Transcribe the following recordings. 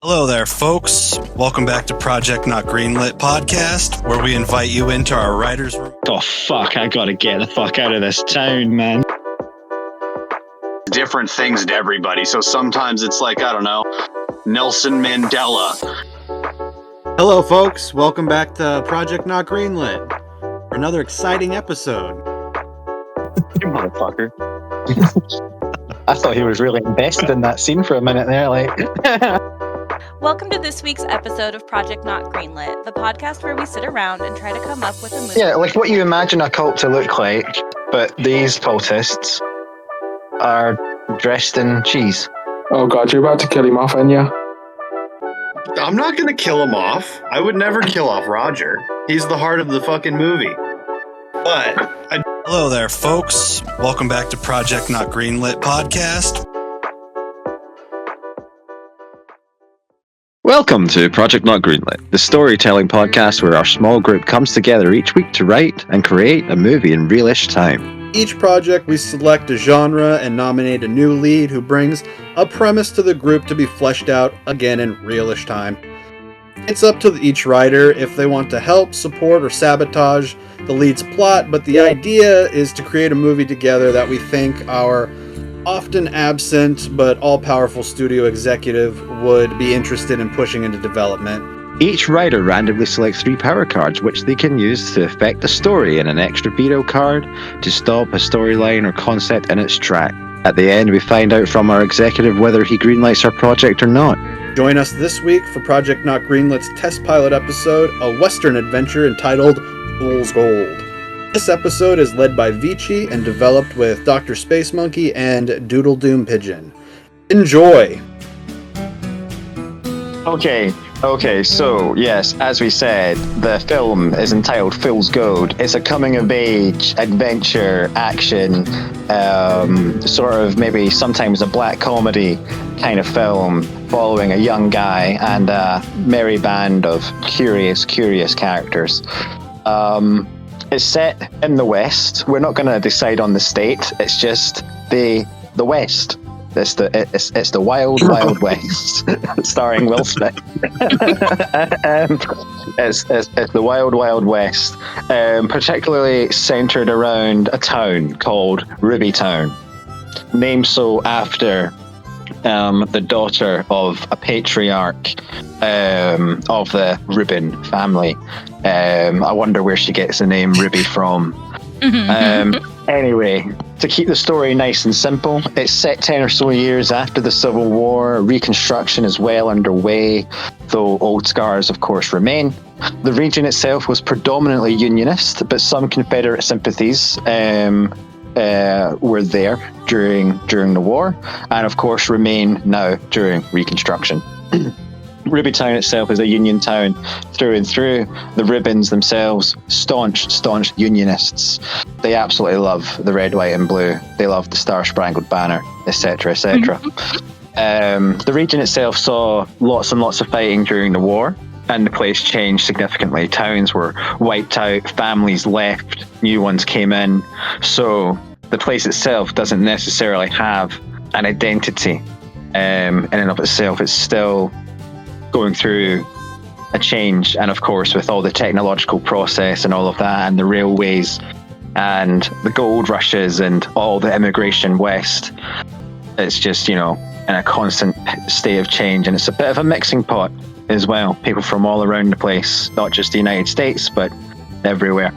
Hello there, folks. Welcome back to Project Not Greenlit podcast, where we invite you into our writer's room. Oh, fuck, I gotta get the fuck out of this town, man. Different things to everybody, so sometimes it's like, I don't know, Nelson Mandela. Hello, folks. Welcome back to Project Not Greenlit for another exciting episode. You motherfucker. I thought he was really invested in that scene for a minute there, like... Welcome to this week's episode of Project Not Greenlit, the podcast where we sit around and try to come up with a movie. Yeah, like what you imagine a cult to look like, but these cultists are dressed in cheese. Oh god, you're about to kill him off, aren't you? I'm not going to kill him off. I would never kill off Roger. He's the heart of the fucking movie. But Hello there, folks. Welcome back to Project Not Greenlit podcast. Welcome to Project Not Greenlit, the storytelling podcast where our small group comes together each week to write and create a movie in real-ish time. Each project, we select a genre and nominate a new lead who brings a premise to the group to be fleshed out again in real-ish time. It's up to each writer if they want to help, support, or sabotage the lead's plot, but the idea is to create a movie together that we think our often absent but all-powerful studio executive would be interested in pushing into development. Each writer randomly selects 3 power cards which they can use to affect the story, and an extra veto card to stop a storyline or concept in its track. At the end, we find out from our executive whether he greenlights our project or not. Join us this week for Project Not Greenlit's test pilot episode, a Western adventure entitled Fool's Gold. This episode is led by Vici and developed with Dr.SpaceMonkey and DoodleDoomPigeon. Enjoy! Okay, so yes, as we said, the film is entitled Fool's Gold. It's a coming-of-age adventure action, sort of maybe sometimes a black comedy kind of film following a young guy and a merry band of curious characters. It's set in the West. We're not going to decide on the state. It's just the West. It's the wild West, starring Will Smith. It's the wild West, particularly centered around a town called Rubytown, named so after the daughter of a patriarch of the Rubin family. I wonder where she gets the name Ruby from. Anyway, to keep the story nice and simple, it's set 10 or so years after the Civil War. Reconstruction is well underway, though old scars, of course, remain. The region itself was predominantly Unionist, but some Confederate sympathies were there during the war, and of course remain now during Reconstruction. Rubytown itself is a Union town through and through. The Rubens themselves, staunch Unionists. They absolutely love the red, white and blue. They love the Star-Spangled Banner, etc., etc. The region itself saw lots and lots of fighting during the war, and the place changed significantly. Towns were wiped out, families left, new ones came in. So the place itself doesn't necessarily have an identity in and of itself. It's still going through a change, and of course with all the technological process and all of that, and the railways and the gold rushes and all the immigration west, it's just, in a constant state of change, and it's a bit of a mixing pot as well. People from all around the place, not just the United States but everywhere.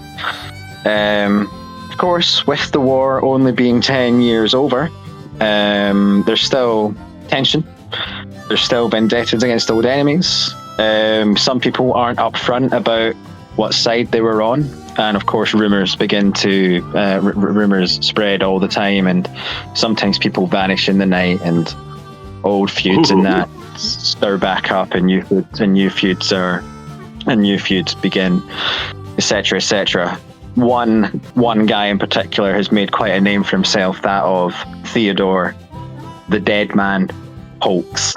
Of course, with the war only being 10 years over, there's still tension. There's still vendettas against old enemies. Some people aren't upfront about what side they were on, and of course rumors begin to rumors spread all the time, and sometimes people vanish in the night, and old feuds and that stir back up, and new feuds begin, etc., etc. One guy in particular has made quite a name for himself, that of Theodore the Dead Man Polks.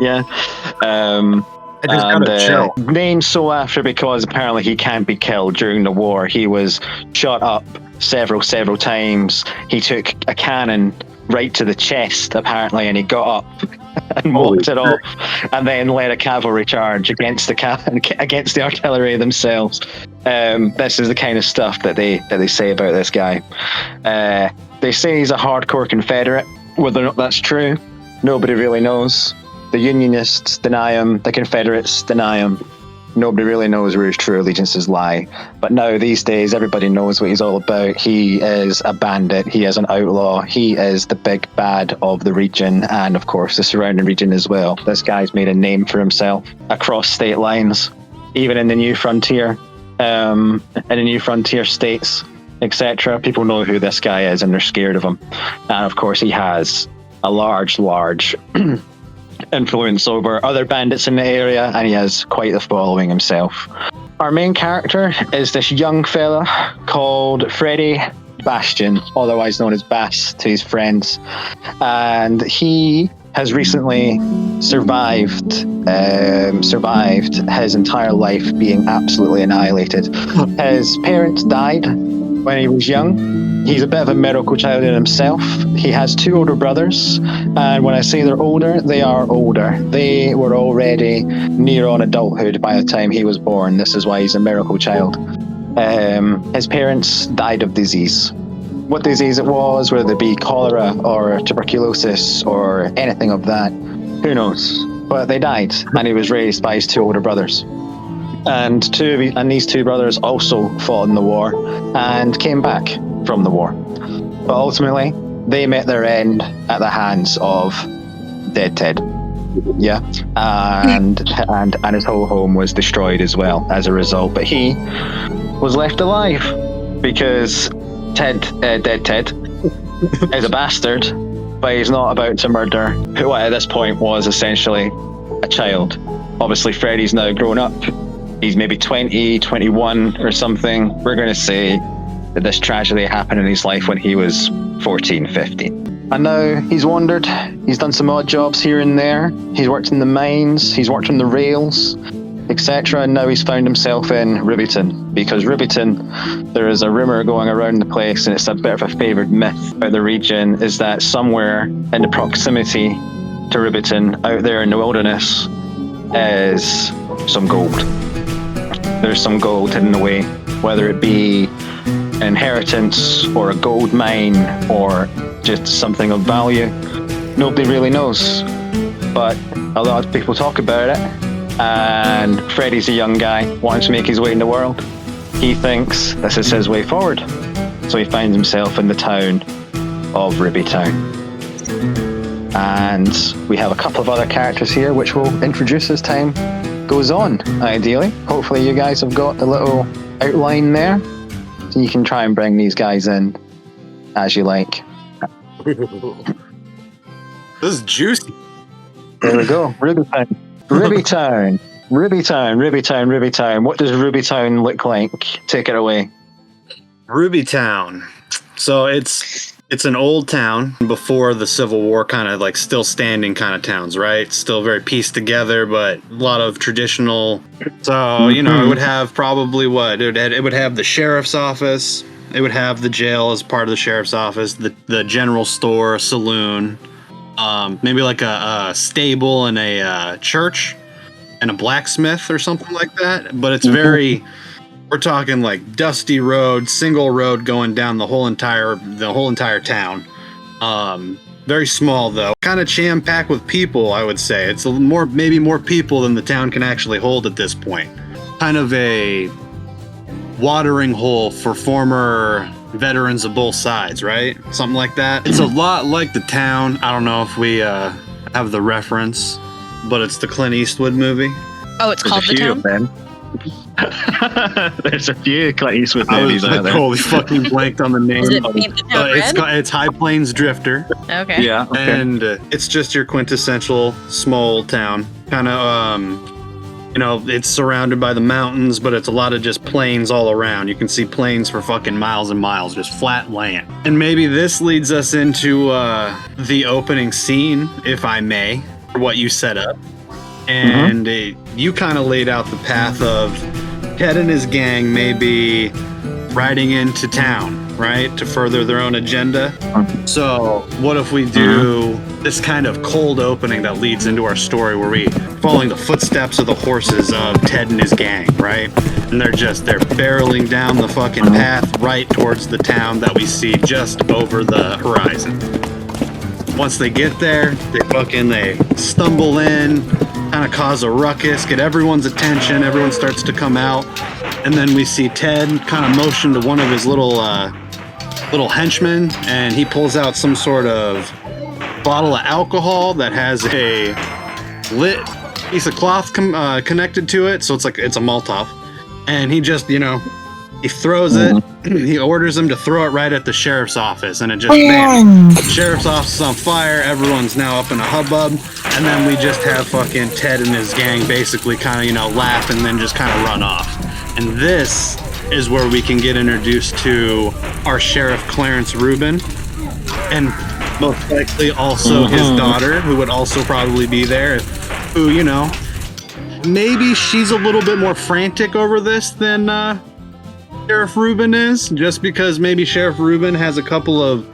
Yeah. I just got a chill. Named so after because apparently he can't be killed during the war. He was shot up several times. He took a cannon right to the chest, apparently, and he got up and walked it off, and then led a cavalry charge against the artillery themselves. This is the kind of stuff that they say about this guy. They say he's a hardcore Confederate. Whether or not that's true, nobody really knows. The Unionists deny him. The Confederates deny him. Nobody really knows where his true allegiances lie. But now, these days, everybody knows what he's all about. He is a bandit. He is an outlaw. He is the big bad of the region, and of course, the surrounding region as well. This guy's made a name for himself across state lines, even in the new frontier, in the new frontier states, etc. People know who this guy is, and they're scared of him. And of course, he has a large influence over other bandits in the area, and he has quite the following himself. Our main character is this young fella called Freddie Bastion, otherwise known as Bass to his friends, and he has recently survived his entire life being absolutely annihilated. His parents died when he was young. He's a bit of a miracle child in himself. He has 2 older brothers, and when I say they're older, they are older. They were already near on adulthood by the time he was born. This is why he's a miracle child. His parents died of disease. What disease it was, whether it be cholera or tuberculosis or anything of that, who knows? But they died, and he was raised by his 2 older brothers. And these 2 brothers also fought in the war and came back from the war. But ultimately, they met their end at the hands of Dead Ted. Yeah. And his whole home was destroyed as well as a result. But he was left alive because Dead Ted is a bastard, but he's not about to murder who at this point was essentially a child. Obviously, Freddy's now grown up. He's maybe 20, 21 or something. We're going to say that this tragedy happened in his life when he was 14, 15. And now he's wandered. He's done some odd jobs here and there. He's worked in the mines. He's worked on the rails, etc. And now he's found himself in Rubytown. Because Rubytown, there is a rumour going around the place, and it's a bit of a favoured myth about the region, is that somewhere in the proximity to Rubytown, out there in the wilderness, is some gold. There's some gold hidden away, whether it be an inheritance or a gold mine or just something of value. Nobody really knows, but a lot of people talk about it. And Freddy's a young guy wanting to make his way in the world. He thinks this is his way forward, so he finds himself in the town of Rubytown. And we have a couple of other characters here which we'll introduce as time goes on, ideally. Hopefully you guys have got a little outline there, so you can try and bring these guys in as you like. This is juicy. There we go. Rubytown. Rubytown. What does Rubytown look like? Take it away. Rubytown. So it's an old town before the Civil War, kind of like still standing kind of towns, right? Still very pieced together, but a lot of traditional. So, you know, it would have probably what? It would have the sheriff's office. It would have the jail as part of the sheriff's office, the general store, a saloon, maybe like a stable and a church and a blacksmith or something like that. But it's very... We're talking like dusty road, single road going down the whole entire town. Very small though, kind of jam-packed with people. I would say it's maybe more people than the town can actually hold at this point. Kind of a watering hole for former veterans of both sides, right? Something like that. It's a lot like the town. I don't know if we have the reference, but it's the Clint Eastwood movie. Oh, it's called The Town? There's a few Clint Eastwood movies out there. Totally fucking blanked on the name. Is it Paint the Town Red? It's High Plains Drifter. Okay. Yeah, okay. And it's just your quintessential small town. Kind of, it's surrounded by the mountains, but it's a lot of just plains all around. You can see plains for fucking miles and miles, just flat land. And maybe this leads us into the opening scene, if I may, what you set up. And you kind of laid out the path of Ted and his gang may be riding into town, right, to further their own agenda. So what if we do this kind of cold opening that leads into our story where we following the footsteps of the horses of Ted and his gang, right? And they're barreling down the fucking path right towards the town that we see just over the horizon. Once they get there, they stumble in, kind of cause a ruckus, get everyone's attention, everyone starts to come out, and then we see Ted kind of motion to one of his little henchmen, and he pulls out some sort of bottle of alcohol that has a lit piece of cloth connected to it, so it's a Molotov, and he just, he throws it. He orders him to throw it right at the sheriff's office, and it just bam. The sheriff's office is on fire. Everyone's now up in a hubbub, and then we just have fucking Ted and his gang basically kind of laugh and then just kind of run off. And this is where we can get introduced to our sheriff Clarence Rubin, and most likely also his daughter, who would also probably be there. Who maybe she's a little bit more frantic over this than Sheriff Rubin is, just because maybe Sheriff Rubin has a couple of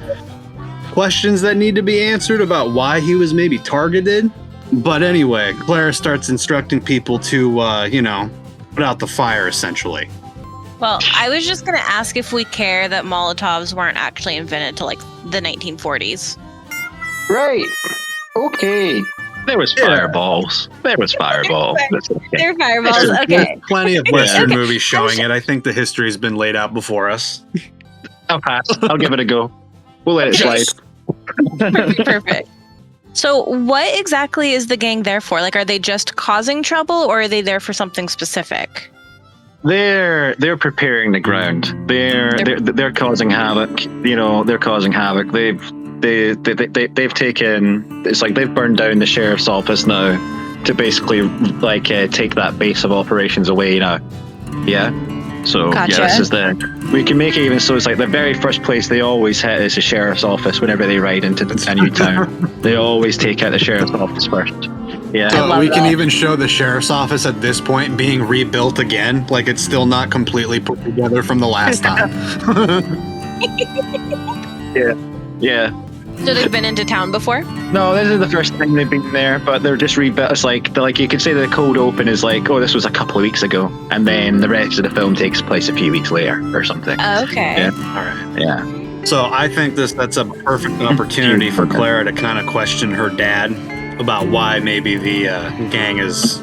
questions that need to be answered about why he was maybe targeted. But anyway, Clara starts instructing people to, put out the fire, essentially. Well, I was just going to ask if we care that Molotovs weren't actually invented till the 1940s. Right. Okay. There was fireballs. There was fireballs. They're fireballs. Okay. There's plenty of Western movies showing it. I think the history's been laid out before us. I'll pass. I'll give it a go. We'll let it slide. Perfect. So what exactly is the gang there for? Are they just causing trouble, or are they there for something specific? They're preparing the ground. They're causing havoc. They're causing havoc. They've taken. It's like they've burned down the sheriff's office now to basically take that base of operations away now. Yeah. So Gotcha. Yeah, this is we can make it even so it's like the very first place they always hit is the sheriff's office whenever they ride into a new town. They always take out the sheriff's office first. Yeah. So we can even show the sheriff's office at this point being rebuilt again, like it's still not completely put together from the last time. Yeah. So they've been into town before? No, this is the first time they've been there, but they're just rebuilt. It's like you could say the cold open is this was a couple of weeks ago, and then the rest of the film takes place a few weeks later or something. Okay. Yeah. All right. Yeah. So I think that's a perfect opportunity for Clara to kind of question her dad about why maybe the gang is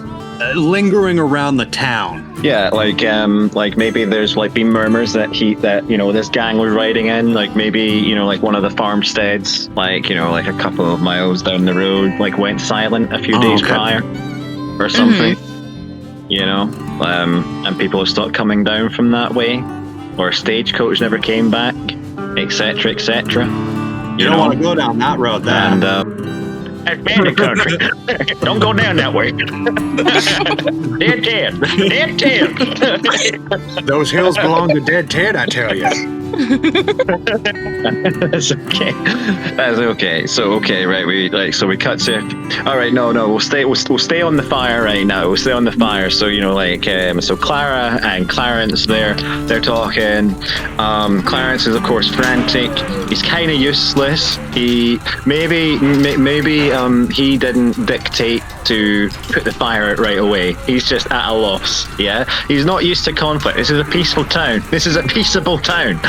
lingering around the town. Yeah, maybe there's been murmurs that this gang was riding in, maybe one of the farmsteads, a couple of miles down the road, went silent a few days prior or something. And people have stopped coming down from that way, or stagecoach never came back, etc., etc. You don't want to go down that road, then. And that's bandit country. Don't go down that way. Dead Ted. Dead Ted. Those hills belong to Dead Ted, I tell you. That's okay. That's okay. So right, we cut to. All right, no, we'll stay on the fire right now. We'll stay on the fire. So so Clara and Clarence they're talking. Clarence is of course frantic. He's kind of useless. He maybe he didn't dictate to put the fire out right away. He's just at a loss. Yeah, he's not used to conflict. This is a peaceful town. This is a peaceable town.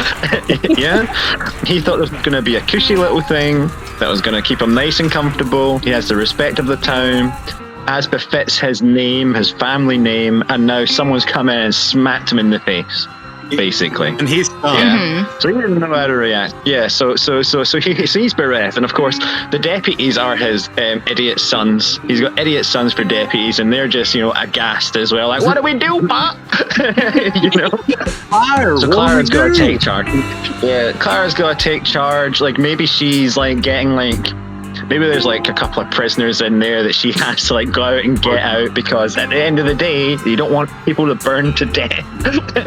Yeah, he thought this was going to be a cushy little thing that was going to keep him nice and comfortable. He has the respect of the town, as befits his name, his family name, and now someone's come in and smacked him in the face, basically. And he's stunned. Yeah. So he doesn't know how to react. Yeah. So he's bereft, and of course the deputies are his idiot sons. He's got idiot sons for deputies, and they're just aghast as well. Like, what do we do, Pop? Fire. So Clara's got to take charge. Yeah, Clara's got to take charge. Maybe she's getting maybe there's a couple of prisoners in there that she has to go out and get out, because at the end of the day you don't want people to burn to death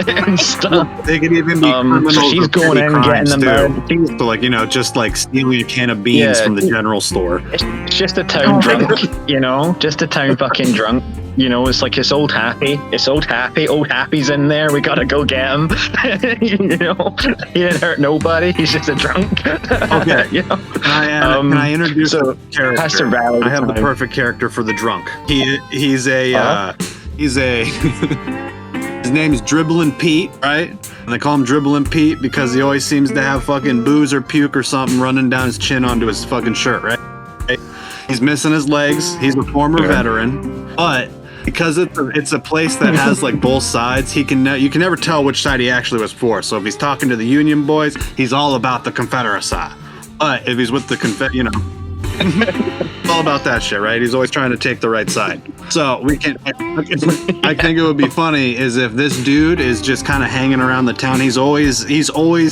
and stuff. They could even be criminals. So she's going in and getting them out. So just stealing a can of beans from the general store. It's just a town drunk, just a town fucking drunk. You know, it's like it's old Happy. Old Happy's in there. We gotta go get him. You know, he didn't hurt nobody. He's just a drunk. Okay. You know? Can I introduce so a character? has to rally I have the time. perfect character for the drunk. He's a his name's Dribbling Pete, right? And they call him Dribbling Pete because he always seems to have fucking booze or puke or something running down his chin onto his fucking shirt, right? He's missing his legs. He's a former veteran, but because it's a place that has like both sides, you can never tell which side he actually was for. So if he's talking to the Union boys, he's all about the Confederate side. But if he's with the all about that shit, right? He's always trying to take the right side. So I think it would be funny is if this dude is just kind of hanging around the town. He's always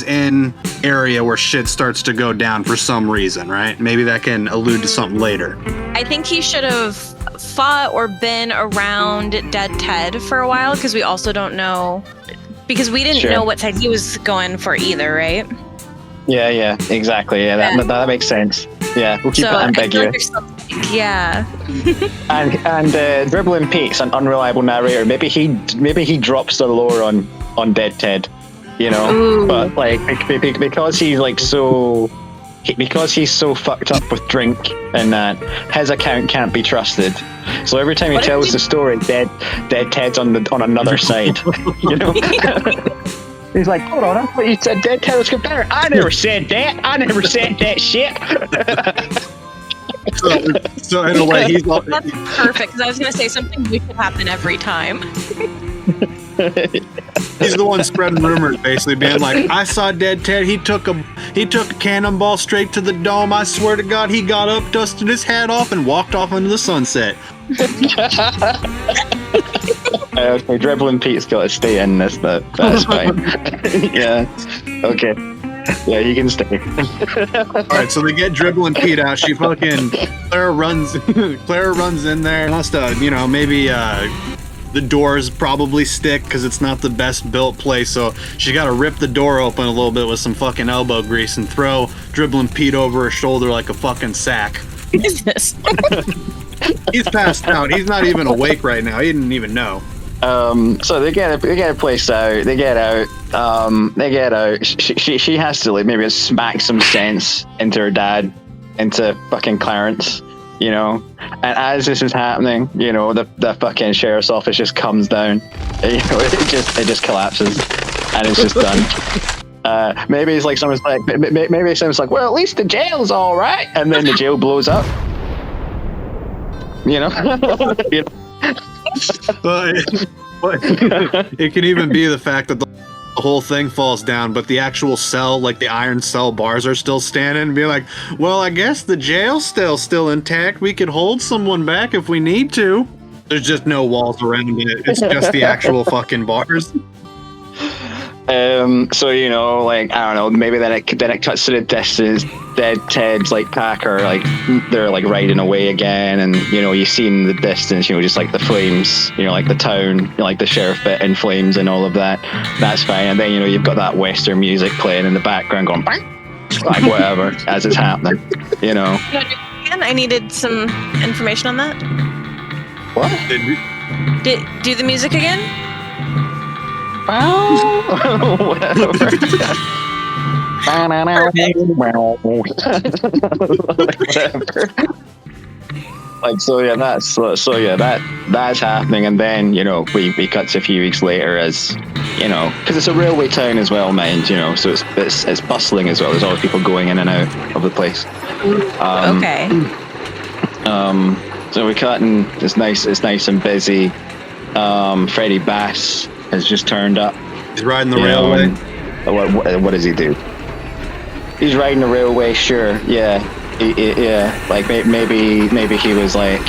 in area where shit starts to go down for some reason, right? Maybe that can allude to something later. I think he should have fought or been around Dead Ted for a while because we also don't know, because we didn't know what side he was going for either, right? Yeah, exactly. Yeah, that makes sense. Yeah, we'll keep it ambiguous. And Dribbling Pete's an unreliable narrator. Maybe he drops the lore on Dead Ted, you know. Ooh. But like because he's like so. Because he's so fucked up with drink and that, his account can't be trusted. So every time he tells the story, Dead Ted's on another side. You know? He's like, hold on, I thought you said Dead Ted was Confederate. I never said that. I never said that shit. So in a way, he's all, That's perfect, because I was going to say something new should happen every time. he's the one spreading rumors, basically being like, I saw Dead Ted. He took a cannonball straight to the dome. I swear to God, he got up, dusted his hat off, and walked off into the sunset. Okay, Dribbling Pete's got to stay in this. That's fine. Yeah. Okay. Yeah, you can stay. Alright, so they get Dribbling Pete out. She fucking Clara runs in there. Must maybe the doors probably stick because it's not the best built place, so she got to rip the door open a little bit with some fucking elbow grease and throw Dribbling Pete over her shoulder like a fucking sack. What is this? He's passed out. He's not even awake right now. He didn't even know. So they get a place out. They get out. She has to like maybe smack some sense into her dad, into fucking Clarence, you know. And as this is happening, you know, the fucking sheriff's office just comes down. You know, it just collapses, and it's just done. Maybe someone's like, well, at least the jail's all right, and then the jail blows up. You know. You know? But it can even be the fact that the whole thing falls down, but the actual cell, like the iron cell bars, are still standing, and be like, well, I guess the jail's still intact. We could hold someone back if we need to. There's just no walls around it. It's just the actual fucking bars. So you know, like I don't know, maybe then it cuts to the distance. Dead Ted's like Packer, like they're like riding away again, and you know, you see in the distance, you know, just like the flames, you know, like the town, you know, like the sheriff bit in flames and all of that. That's fine, and then you know, you've got that Western music playing in the background, going bang, like whatever as it's happening, you know. And I needed some information on that. What? Do the music again? Whatever. Like that's happening, and then you know we cut to a few weeks later, as you know, because it's a railway town as well, mind you know, so it's bustling as well. There's always people going in and out of the place. Okay. So we cut, and it's nice and busy. Freddie Bass has just turned up. He's riding the railway. What does he do? He's riding the railway, sure. Yeah. Yeah. Like maybe he was like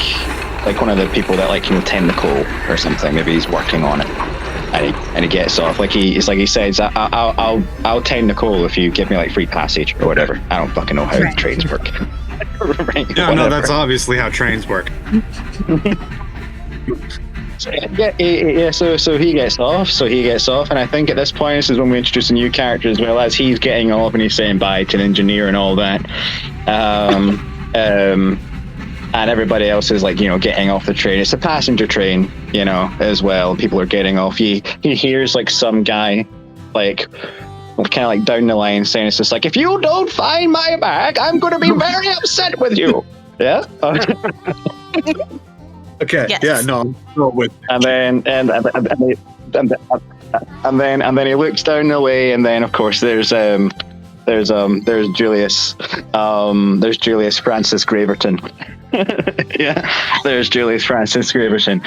one of the people that like can tend the coal or something. Maybe he's working on it, and he gets off. Like he says, I'll tend the coal if you give me like free passage or whatever. I don't fucking know how the trains work. Right, yeah, no, that's obviously how trains work. So he gets off. And I think at this point, this is when we introduce a new character as well, as he's getting off and he's saying bye to an engineer and all that. and everybody else is like, getting off the train. It's a passenger train, as well. People are getting off. He hears like some guy, like, kind of like down the line saying, it's just like, if you don't find my bag, I'm going to be very upset with you. Yeah. Okay. Yes. Yeah. No. I'm with. And then he looks down the way, and then of course there's Julius. There's Julius Francis Graverton. Yeah, there's Julius Francis Graverton,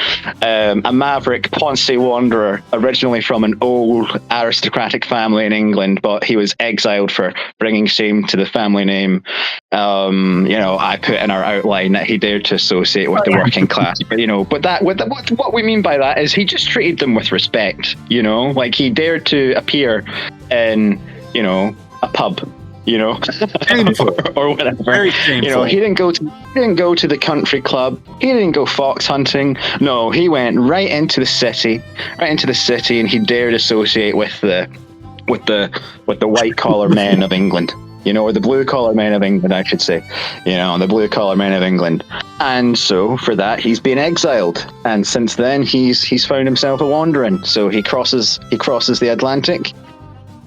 a maverick Ponce wanderer, originally from an old aristocratic family in England, but he was exiled for bringing shame to the family name. I put in our outline that he dared to associate with the working class, but what we mean by that is he just treated them with respect. Like he dared to appear in, a pub. or whatever. Very shameful. He didn't go to the country club. He didn't go fox hunting. No, he went right into the city, and he dared associate with the white collar men of England. Or the blue collar men of England, I should say. The blue collar men of England. And so for that, he's been exiled. And since then, he's found himself a wandering. So he crosses the Atlantic.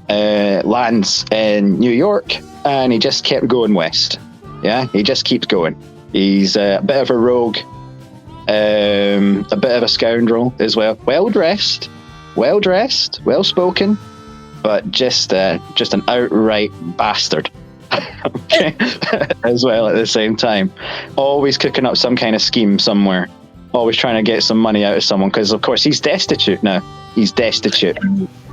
Lands in New York, and he just kept going west. Yeah, he just keeps going. He's a bit of a rogue, a bit of a scoundrel as well. Well dressed, well spoken, but just an outright bastard. Okay, as well at the same time. Always cooking up some kind of scheme somewhere. Always trying to get some money out of someone, because of course he's destitute now. He's destitute.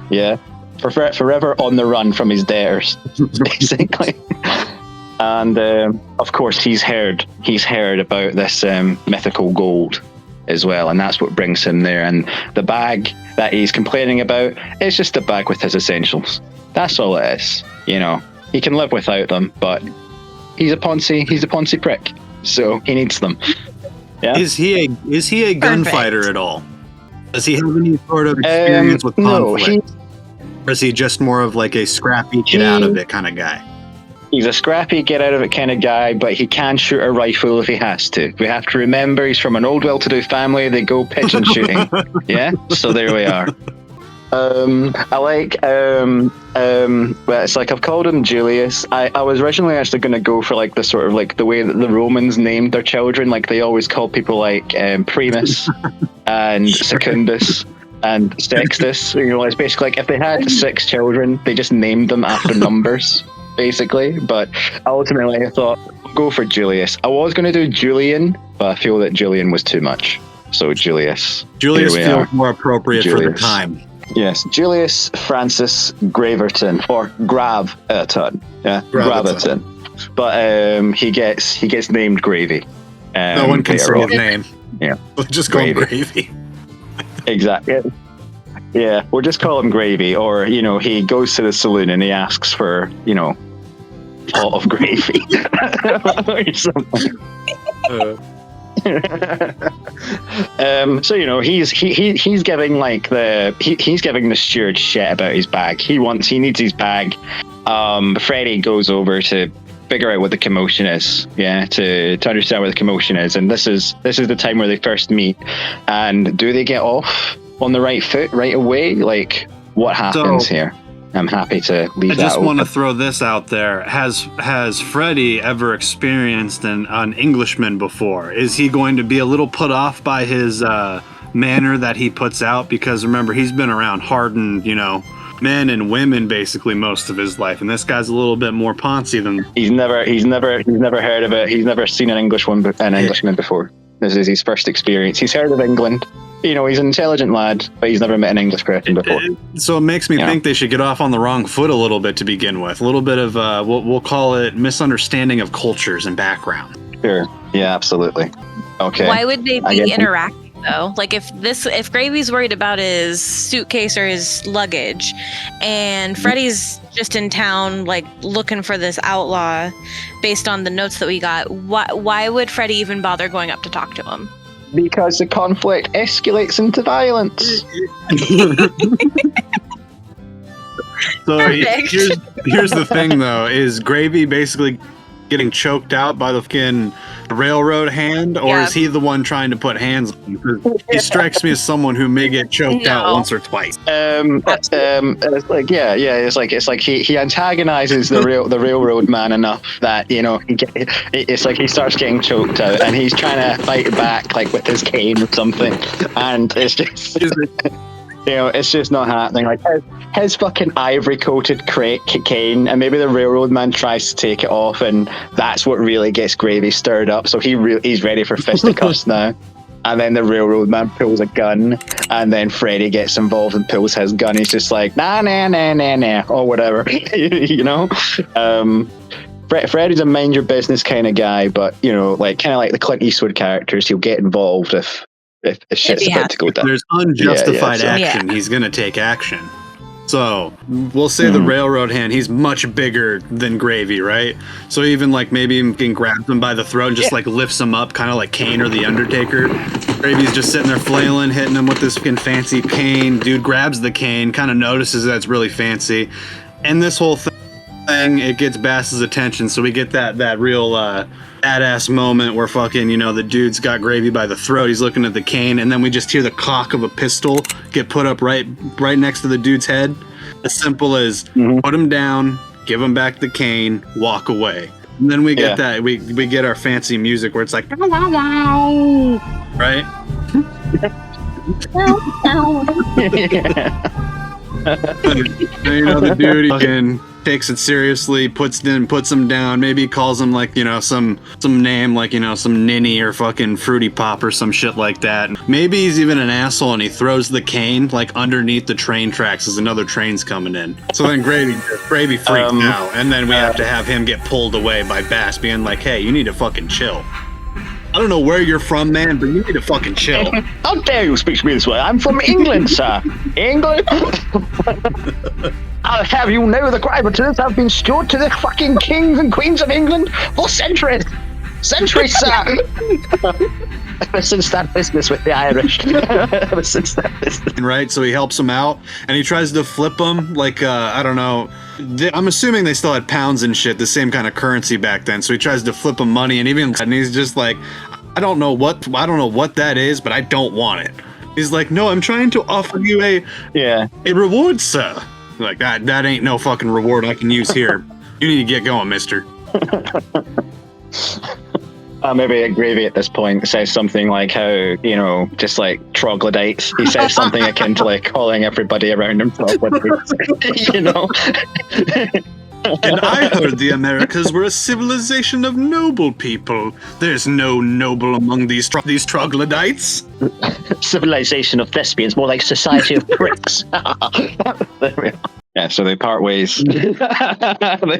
Yeah. Forever on the run from his debtors, basically. And of course, he's heard about this mythical gold as well, and that's what brings him there. And the bag that he's complaining about is just a bag with his essentials. That's all it is. He can live without them, but he's a Ponzi prick, so he needs them. Yeah. Is he a gunfighter at all? Does he have any sort of experience with conflict? No, or is he just more of like a scrappy, get out of it kind of guy? He's a scrappy, get out of it kind of guy, but he can shoot a rifle if he has to. We have to remember he's from an old well-to-do family. They go pigeon shooting. Yeah, so there we are. I like, well, it's like I've called him Julius. I was originally actually going to go for like the sort of like the way that the Romans named their children. Like they always called people like Primus and Secundus and Sextus. It's basically like if they had 6 children, they just named them after numbers, basically. But ultimately, I thought, go for Julius. I was going to do Julian, but I feel that Julian was too much. So Julius. Julius feels more appropriate for the time. Yes, Julius Francis Graverton, or Graverton. Yeah, Graverton. But he gets named Gravy. No one can say his name. Yeah, we'll just call him Gravy. Exactly. Yeah, we'll just call him Gravy. Or, he goes to the saloon and he asks for, pot of gravy. Or something. So, he's giving like he's giving the steward shit about his bag. He needs his bag. Freddy goes over to figure out what the commotion is, to understand what the commotion is, and this is the time where they first meet. And do they get off on the right foot right away? Like, what happens here? I'm happy to leave that. I just want to throw this out there. Has Freddy ever experienced an Englishman before? Is he going to be a little put off by his manner that he puts out? Because remember, he's been around hardened, men and women basically most of his life, and this guy's a little bit more poncy than. He's never heard of it. He's never seen an Englishman before. This is his first experience. He's heard of England. He's an intelligent lad, but he's never met an English person before. So it makes me think they should get off on the wrong foot a little bit to begin with. A little bit of we'll call it misunderstanding of cultures and background. Sure. Yeah, absolutely. Okay. Why would they be interacting though? Like if Gravy's worried about his suitcase or his luggage, and Freddy's just in town like looking for this outlaw based on the notes that we got, why would Freddy even bother going up to talk to him? Because the conflict escalates into violence. So here's the thing though, is Gravy basically getting choked out by the fucking railroad hand, or Yeah. is he the one trying to put hands on him? 'Cause he strikes me as someone who may get choked out No. once or twice. It's like it's like he antagonizes the railroad man enough that, you know, it's like he starts getting choked out and he's trying to fight back like with his cane or something, and it's just you know, it's just not happening. Like his fucking ivory coated cane, and maybe the railroad man tries to take it off, and that's what really gets Gravy stirred up. So he's ready for fisticuffs now. And then the railroad man pulls a gun, and then Freddy gets involved and pulls his gun. He's just like, nah, or whatever, you know. Freddy's a mind your business kind of guy, but you know, like kind of like the Clint Eastwood characters, he'll get involved if shit's about to go down. There's unjustified Yeah. action. He's gonna take action. So we'll say the railroad hand, he's much bigger than Gravy, right? So even like maybe he can grab him by the throat and just like lifts him up, kind of like Kane or the Undertaker. Gravy's just sitting there flailing, hitting him with this fucking fancy cane. Dude grabs the cane, kind of notices that it's really fancy, and this whole thing, it gets Bass's attention. So we get that real badass moment where fucking, you know, the dude's got Gravy by the throat, he's looking at the cane, and then we just hear the cock of a pistol get put up right next to the dude's head. As simple as put him down, give him back the cane, walk away. And then we get that we get our fancy music where it's like wow, wow, wow, right? You know, the dude again takes it seriously, puts him down. Maybe he calls him like, you know, some name like, you know, some Ninny or fucking Fruity Pop or some shit like that. Maybe he's even an asshole and he throws the cane like underneath the train tracks as another train's coming in. So then Gravy freaks out, and then we have to have him get pulled away by Bass being like, hey, you need to fucking chill. I don't know where you're from, man, but you need to fucking chill. How dare you speak to me this way? I'm from England, sir. England? I'll have you know the Gravities have been stewed to the fucking kings and queens of England for centuries. Centuries, sir. Ever since that business with the Irish. Ever since that business. Right, so he helps him out, and he tries to flip him, like, I don't know. I'm assuming they still had pounds and shit, the same kind of currency back then. So he tries to flip him money, and he's just like, I don't know what that is, but I don't want it. He's like, no, I'm trying to offer you a reward, sir. Like that ain't no fucking reward I can use here. You need to get going, mister. Maybe Gravy at this point says something like how, you know, just like troglodytes. He says something akin to like calling everybody around him troglodytes. You know? And I heard the Americas were a civilization of noble people. There's no noble among these troglodytes. Civilization of thespians, more like society of pricks. There we go. Yeah, so they part ways. They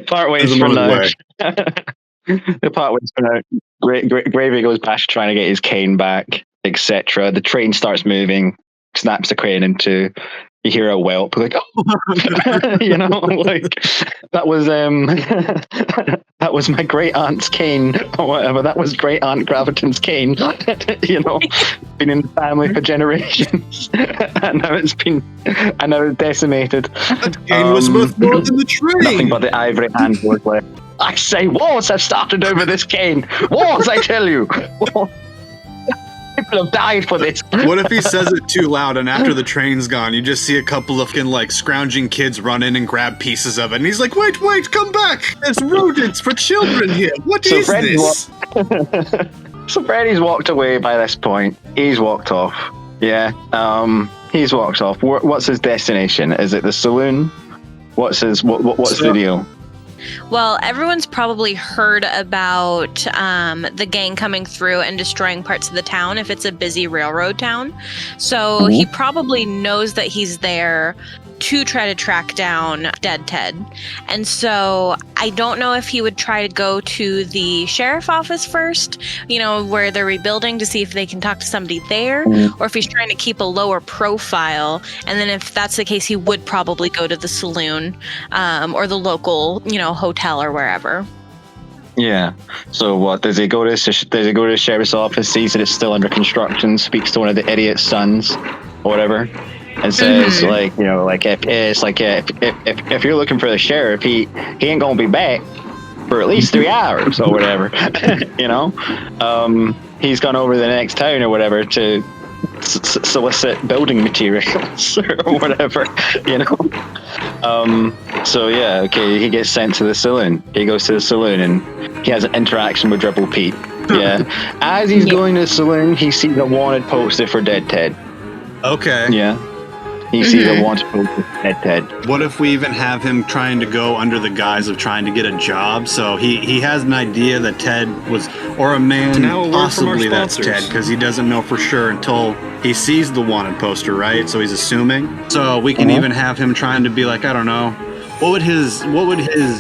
part ways for now. They part ways for now. Gravy goes back trying to get his cane back, etc. The train starts moving, snaps the crane in two. You hear a whelp, like, oh, you know, like that was my great aunt's cane or whatever. That was great aunt Graviton's cane. You know, been in the family for generations, and now it's decimated. That cane was worth more than the train. Nothing but the ivory handboard left. I say, wars have started over this cane. Wars, I tell you. People have died for this. What if he says it too loud, and after the train's gone, you just see a couple of like scrounging kids run in and grab pieces of it, and he's like, wait, come back! There's rodents for children here. What is this? So Freddy's walked away by this point. He's walked off. Yeah. He's walked off. What's his destination? Is it the saloon? What's the deal? Well, everyone's probably heard about the gang coming through and destroying parts of the town if it's a busy railroad town. So he probably knows that he's there to try to track down Dead Ted. And so I don't know if he would try to go to the sheriff office first, you know, where they're rebuilding, to see if they can talk to somebody there, or if he's trying to keep a lower profile. And then if that's the case, he would probably go to the saloon or the local, you know, hotel or wherever. Yeah. So what does he go to? Does he go to the sheriff's office, sees that it's still under construction, speaks to one of the idiot's sons or whatever, and says like, you know, like if you're looking for the sheriff, he ain't gonna be back. for at least 3 hours or whatever. He's gone over to the next town or whatever to solicit building materials or whatever, he gets sent to the saloon. He goes to the saloon and he has an interaction with Dribble Pete. Yeah. As he's going to the saloon, he sees a wanted poster for Dead Ted. Okay. Yeah. He sees a wanted poster for Dead Ted. What if we even have him trying to go under the guise of trying to get a job? So he has an idea that Ted was, or a man, possibly that's Ted, because he doesn't know for sure until he sees the wanted poster, right? So he's assuming. So we can even have him trying to be like, I don't know, what would his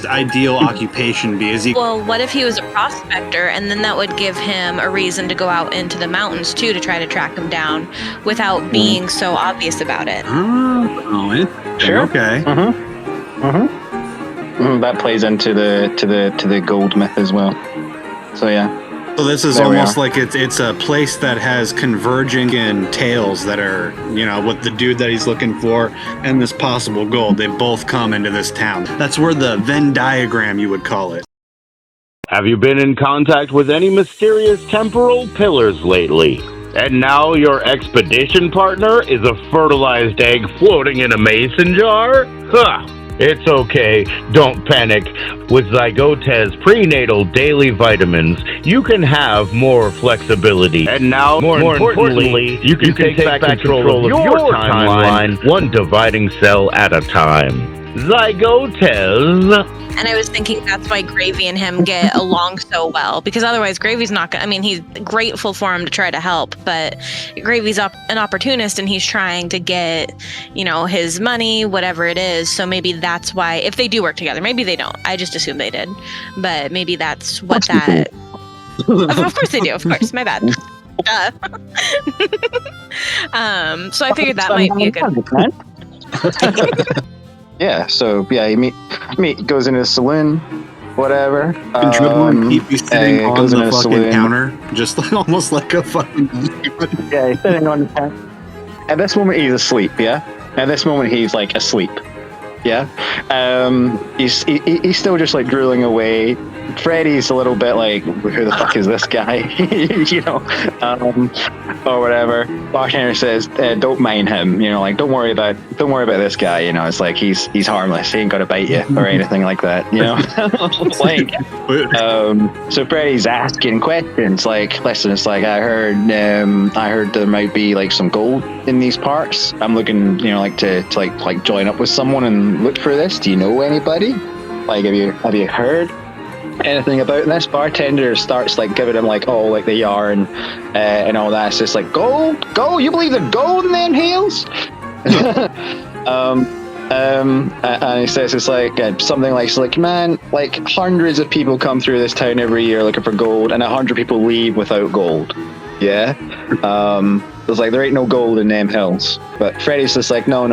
ideal occupation be? Well, what if he was a prospector, and then that would give him a reason to go out into the mountains too to try to track him down without being so obvious about it. Sure. Okay. That plays into the gold myth as well. So yeah. So this is almost like it's a place that has converging in tales that are, with the dude that he's looking for and this possible gold. They both come into this town. That's where the Venn diagram, you would call it. Have you been in contact with any mysterious temporal pillars lately? And now your expedition partner is a fertilized egg floating in a mason jar? Huh! It's okay, don't panic. With Zygote's prenatal daily vitamins, you can have more flexibility. And now, more importantly, you can take back control of your timeline, one dividing cell at a time. Zygotes. And I was thinking that's why Gravy and him get along so well, because otherwise Gravy's not gonna, he's grateful for him to try to help, but Gravy's an opportunist and he's trying to get, his money, whatever it is. So maybe that's why, if they do work together, maybe they don't. I just assume they did, but maybe that's what that. Of course they do. Of course, my bad. So I figured that might be a good. Yeah, so he goes into the saloon, whatever. And Dribble and Pete be sitting on the fucking counter, just almost like a fucking. Yeah, he's sitting on the counter. At this moment, he's asleep. Yeah. At this moment, he's like asleep. Yeah. He's still just like drooling away. Freddy's a little bit like, who the fuck is this guy? Or whatever. Bartender says, don't mind him. Don't worry about this guy. It's like he's harmless. He ain't gonna bite you or anything like that. So Freddy's asking questions like, listen, it's like I heard there might be like some gold in these parts. I'm looking, to join up with someone and look for this. Do you know anybody? Like, have you heard anything about this? Bartender starts like giving him like all like the yarn and all that. It's just like, gold, you believe there's gold in them hills? And he says it's like something like, man, like hundreds of people come through this town every year looking for gold, and 100 people leave without gold. Yeah. It's like there ain't no gold in them hills. But Freddy's just like, no,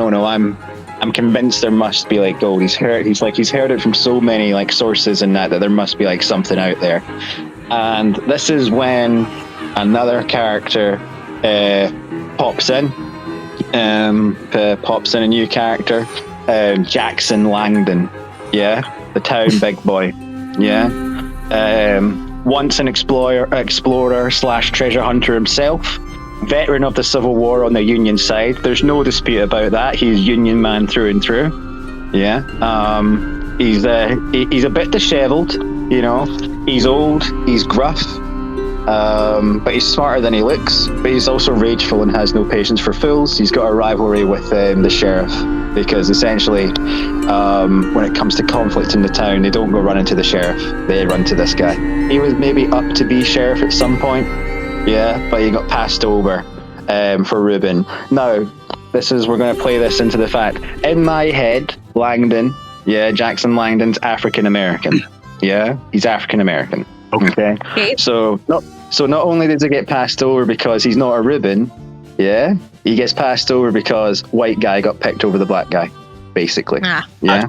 I'm convinced there must be like gold. He's heard it from so many like sources and that there must be like something out there. And this is when another character pops in. Pops in a new character, Jackson Langdon. Yeah, the town big boy. Yeah. Once an explorer / treasure hunter himself. Veteran of the Civil War on the Union side. There's no dispute about that. He's Union man through and through. Yeah. He's a bit disheveled, He's old, he's gruff, but he's smarter than he looks. But he's also rageful and has no patience for fools. He's got a rivalry with the sheriff, because essentially, when it comes to conflict in the town, they don't go running to the sheriff. They run to this guy. He was maybe up to be sheriff at some point. Yeah, but he got passed over for Ruben. Now, we're going to play this into the fact. In my head, Langdon, Jackson Langdon's African American. Yeah, he's African American. Okay. So not only does he get passed over because he's not a Ruben, yeah, he gets passed over because white guy got picked over the black guy, basically. Yeah,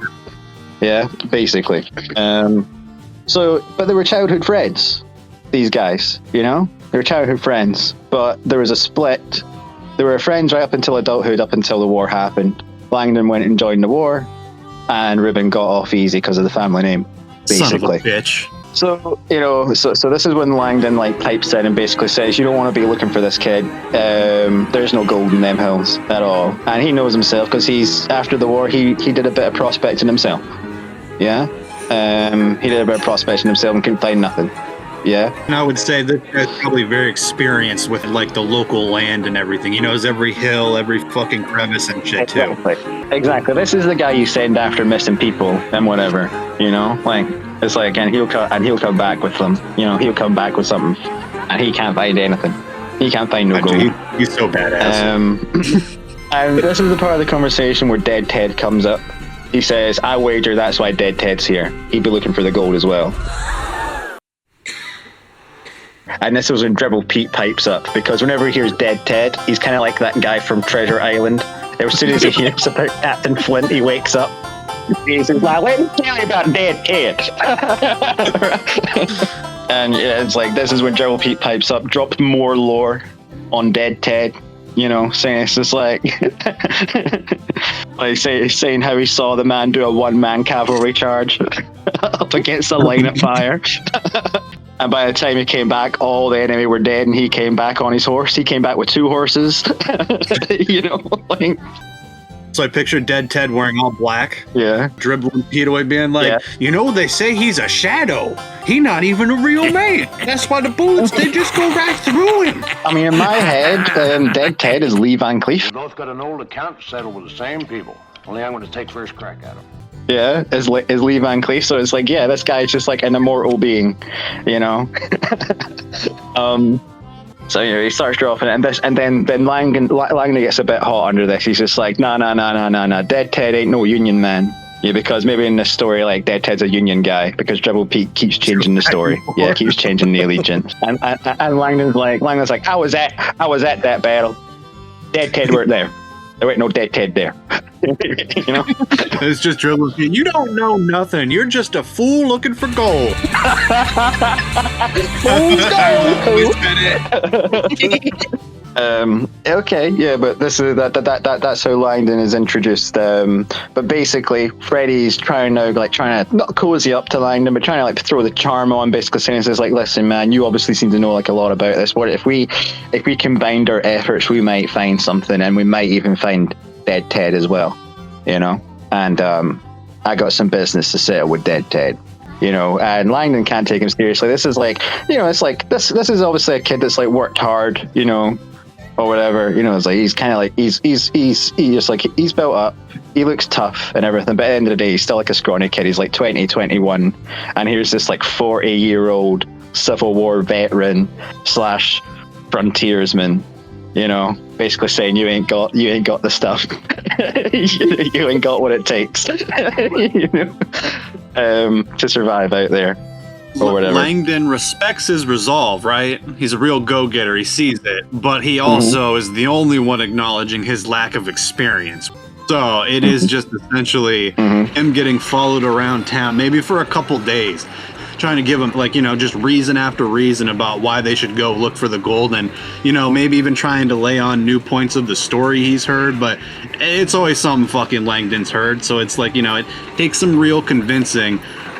basically. But they were childhood friends, these guys, They were childhood friends, but there was a split. They were friends right up until adulthood, up until the war happened. Langdon went and joined the war, and Ruben got off easy because of the family name. basically. Son of a bitch. So, so this is when Langdon pipes in and basically says, you don't want to be looking for this kid. There's no gold in them hills at all. And he knows himself because after the war, he did a bit of prospecting himself. Yeah? He did a bit of prospecting himself and couldn't find nothing. Yeah? And I would say that guy's probably very experienced with the local land and everything. He knows every hill, every fucking crevice and shit too. Exactly. This is the guy you send after missing people and whatever, It's and he'll come back with them. He'll come back with something, and he can't find anything. He can't find no gold. He's so badass. And this is the part of the conversation where Dead Ted comes up. He says, "I wager that's why Dead Ted's here. He'd be looking for the gold as well." And this was when Dribble Pete pipes up, because whenever he hears Dead Ted, he's kind of like that guy from Treasure Island. As soon as he hears about Captain Flint, he wakes up. He's like, "Let me tell you about Dead Ted." And it's this is when Dribble Pete pipes up, dropped more lore on Dead Ted, saying it's just saying how he saw the man do a one-man cavalry charge up against a line of fire. And by the time he came back, all the enemy were dead, and he came back on his horse. He came back with 2 horses. So I pictured Dead Ted wearing all black. Yeah. Dribbling Pete away, being they say he's a shadow. He not even a real man. That's why the bullets, they just go right through him. I mean, in my head, Dead Ted is Lee Van Cleef. We both got an old account to settle with the same people. Only I'm going to take first crack at him. Yeah, is Lee Van Cleef. So it's this guy's just an immortal being, So he starts dropping it, and then Langdon gets a bit hot under this. He's just nah. Dead Ted ain't no Union man. Yeah, because maybe in this story, Dead Ted's a Union guy, because Dribble Pete keeps changing the story. Yeah, keeps changing the allegiance. And Langdon's like, I was at that battle. Dead Ted weren't there. There ain't no Dead Ted there. It's just Dribble Pete. You don't know nothing. You're just a fool looking for gold. Fool's gold. Okay, yeah, but this is that's how Langdon is introduced. But basically, Freddy's trying to not cozy up to Langdon, but trying to throw the charm on. Basically saying, "Listen, man, you obviously seem to know a lot about this. What if we combined our efforts, we might find something, and we might even find Dead Ted as well, And I got some business to settle with Dead Ted." And Langdon can't take him seriously. This is this is obviously a kid that's worked hard, or whatever. He's kind of he's built up. He looks tough and everything, but at the end of the day, he's still a scrawny kid. He's 20, 21, and here's this 40-year-old Civil War veteran / frontiersman. Basically saying you ain't got the stuff. You ain't got what it takes. To survive out there. Or whatever. Langdon respects his resolve, right? He's a real go-getter. He sees it, but he also is the only one acknowledging his lack of experience. So it is just essentially him getting followed around town, maybe for a couple days, trying to give him just reason after reason about why they should go look for the gold, and maybe even trying to lay on new points of the story he's heard. But it's always something fucking Langdon's heard, so it's it takes some real convincing,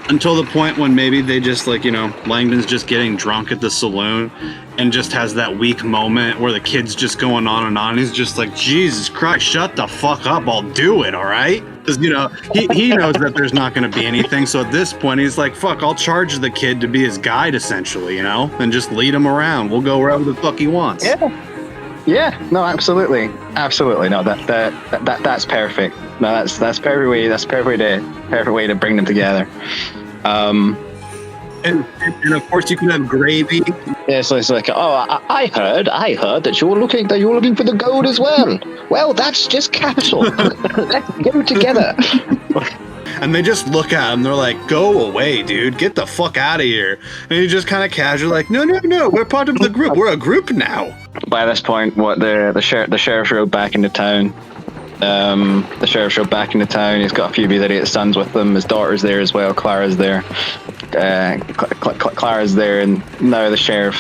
until the point when maybe they just Langdon's just getting drunk at the saloon and just has that weak moment where the kid's just going on and on. He's just Jesus Christ, shut the fuck up, I'll do it, all right? Because he knows that there's not going to be anything. So at this point, he's like, fuck, I'll charge the kid to be his guide, essentially, and just lead him around. We'll go wherever the fuck he wants. Yeah. No, absolutely. No, that's perfect. No, that's perfect way. That's perfect way to bring them together. And of course, you can have gravy. Yeah, so it's I heard that you're looking for the gold as well. Well, that's just capital. Let's go together. And they just look at him. They're like, "Go away, dude. Get the fuck out of here." And he just kind of casually no. We're part of the group. We're a group now. By this point, the sheriff rode back into town. The sheriff rode back into town. He's got a few of his idiot sons with him. His daughter's there as well. Clara's there. Clara's there, and now the sheriff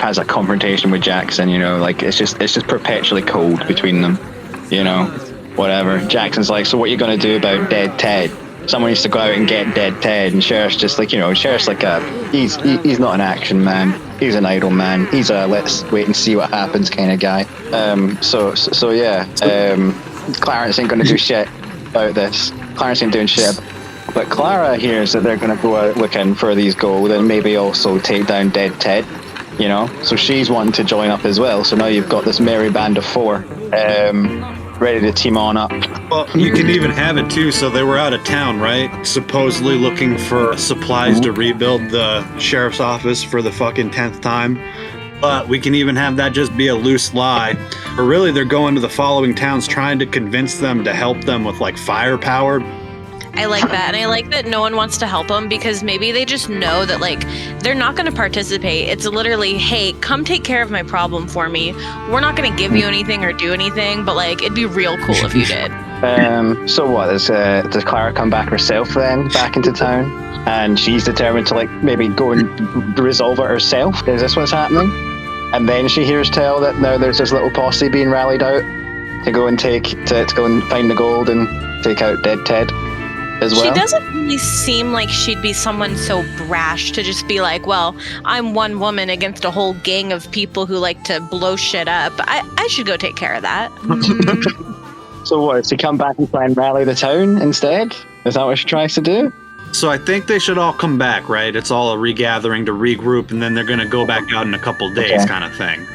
has a confrontation with Jackson. It's just perpetually cold between them. Whatever. Jackson's like, "So what are you gonna do about Dead Ted?" someone needs to go out and get Dead Ted, and Sheriff's just like, Sheriff's like he's not an action man, he's an idle man, he's a let's wait and see what happens kind of guy. So yeah, Clarence ain't gonna do shit about this. Clarence ain't doing shit. But Clara hears that they're gonna go out looking for these gold and maybe also take down Dead Ted, so she's wanting to join up as well. So now you've got this merry band of 4 ready to team on up. Well, you can even have it too. So they were out of town, right? Supposedly looking for supplies to rebuild the sheriff's office for the fucking 10th time. But we can even have that just be a loose lie. But really, they're going to the following towns trying to convince them to help them with like firepower. I like that. And I like that no one wants to help them because maybe they just know that, like, they're not going to participate. It's literally, hey, come take care of my problem for me. We're not going to give you anything or do anything, but, like, it'd be real cool if you did. So what, does Clara come back herself then, back into town? And she's determined to, like, maybe go and resolve it herself? Is this what's happening? And then she hears tell that now there's this little posse being rallied out to go and to go and find the gold and take out Dead Ted. Well. She doesn't really seem like she'd be someone so brash to just be like, well, I'm one woman against a whole gang of people who like to blow shit up. I should go take care of that. So what, does she come back and try and rally the town instead? Is that what she tries to do? So I think they should all come back, right? It's all a regathering to regroup, and then they're going to go back out in a couple days kind of thing.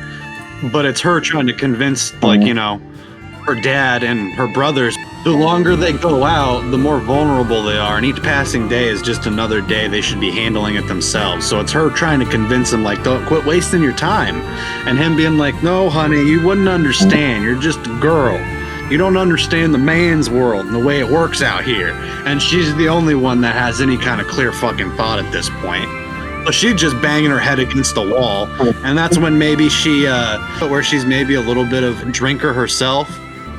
But it's her trying to convince, like, her dad and her brothers. The longer they go out, the more vulnerable they are, and each passing day is just another day they should be handling it themselves. So it's her trying to convince him, like, don't quit wasting your time. And him being like, no, honey, you wouldn't understand. You're just a girl. You don't understand the man's world and the way it works out here. And she's the only one that has any kind of clear fucking thought at this point. So she's just banging her head against the wall. And that's when maybe where she's maybe a little bit of a drinker herself.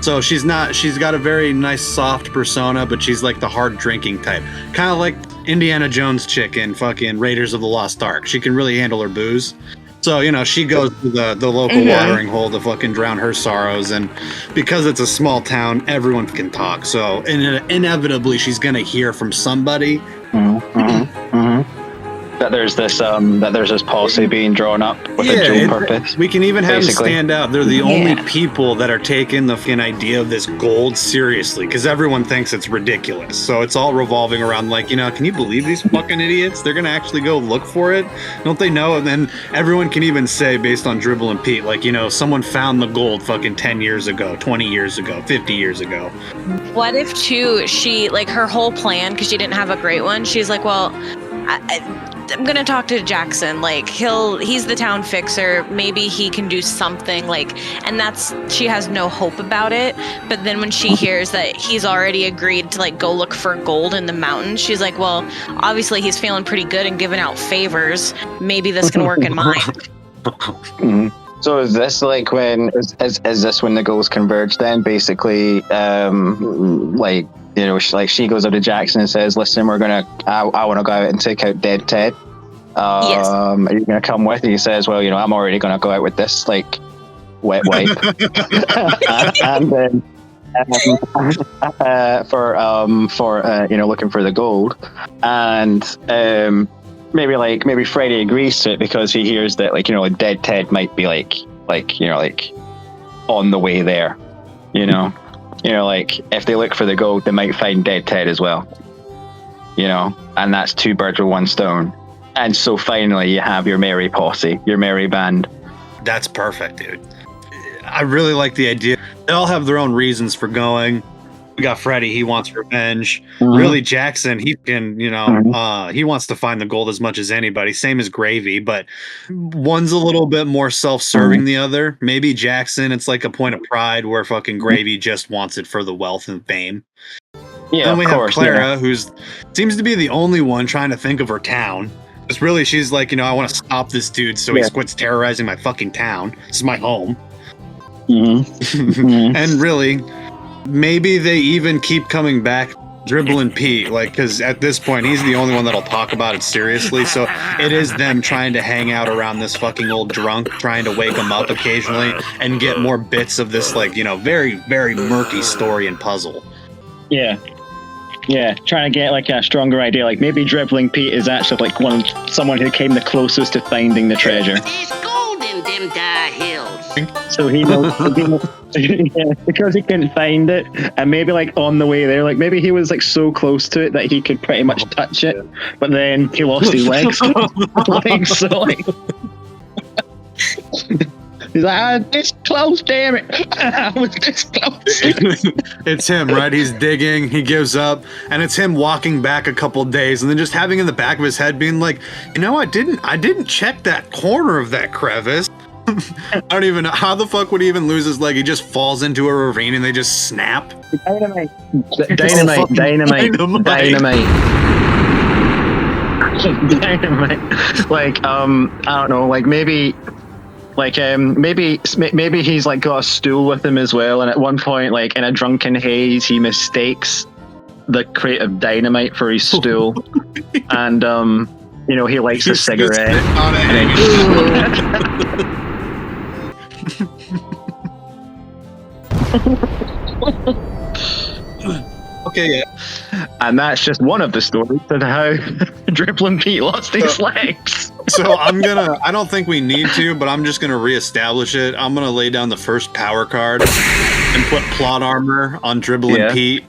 So she's got a very nice soft persona, but she's like the hard drinking type. Kind of like Indiana Jones chick in fucking Raiders of the Lost Ark. She can really handle her booze. So, she goes to the local watering hole to fucking drown her sorrows. And because it's a small town, everyone can talk. So inevitably she's going to hear from somebody. That there's this policy being drawn up with a dual purpose. We can even have them stand out. They're the only people that are taking the fucking idea of this gold seriously, because everyone thinks it's ridiculous. So it's all revolving around like, can you believe these fucking idiots? They're gonna actually go look for it. Don't they know? And then everyone can even say, based on Dribble and Pete, like, someone found the gold fucking 10 years ago, 20 years ago, 50 years ago. What if too, she, like, her whole plan, because she didn't have a great one, she's like, well, I'm gonna talk to Jackson. Like, he's the town fixer. Maybe he can do something. Like, and she has no hope about it. But then when she hears that he's already agreed to like go look for gold in the mountains, she's like, well, obviously he's feeling pretty good and giving out favors. Maybe this can work in mine. So is this like is this when the goals converge then? Basically, she goes up to Jackson and says, listen, I want to go out and take out Dead Ted. Yes. Are you going to come with? And he says, well, I'm already going to go out with this, like, wet wipe. And then looking for the gold. And maybe Freddy agrees to it because he hears that, like, Dead Ted might be like on the way there, like if they look for the gold, they might find Dead Ted as well, and that's 2 birds with 1 stone. And so finally you have your merry posse, your merry band. That's perfect, dude. I really like the idea. They all have their own reasons for going. We got Freddy, he wants revenge. Really, Jackson, he can, he wants to find the gold as much as anybody. Same as Gravy, but one's a little bit more self-serving the other. Maybe Jackson, it's like a point of pride where fucking Gravy just wants it for the wealth and fame. Yeah, then we have Clara, yeah. who seems to be the only one trying to think of her town. Because really, she's like, I want to stop this dude so he quits terrorizing my fucking town. This is my home. And really, maybe they even keep coming back, Dribble and Pete, like, because at this point, he's the only one that'll talk about it seriously. So it is them trying to hang out around this fucking old drunk, trying to wake him up occasionally and get more bits of this, like, very, very murky story and puzzle. Yeah. trying to get like a stronger idea. Like maybe Dribbling Pete is actually like someone who came the closest to finding the treasure. There's gold in them dire hills. So he knows, because he couldn't find it, and maybe like on the way there, like maybe he was like so close to it that he could pretty mumuch touch it, but then he lost his legs. So like. He's like, I was this close, damn it. I was this close. It's him, right? He's digging, he gives up, and it's him walking back a couple days and then just having in the back of his head being like, I didn't check that corner of that crevice. I don't even know how the fuck would he even lose his leg. He just falls into a ravine and they just snap. Dynamite. Like, I don't know, like maybe he's like got a stool with him as well, and at one point, like in a drunken haze, he mistakes the crate of dynamite for his stool, and he lights a cigarette. Okay, yeah. And that's just one of the stories of how Dribbling Pete lost his legs. So I don't think we need to, but I'm just gonna reestablish it. I'm gonna lay down the first power card and put plot armor on Dribbling Pete.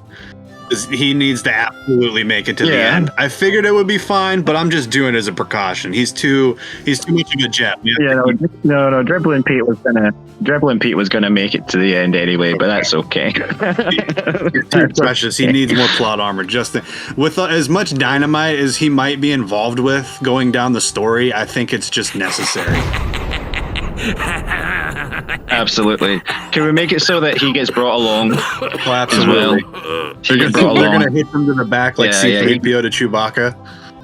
He needs to absolutely make it to the end. I figured it would be fine, but I'm just doing it as a precaution. He's too much of a jet. No, Dribbling Pete was gonna make it to the end anyway, but that's okay. He's too precious. He needs more plot armor. With as much dynamite as he might be involved with going down the story, I think it's just necessary. Absolutely. Can we make it so that he gets brought along? Oh, absolutely. As well? They're going to hit him to the back like C-3PO to Chewbacca.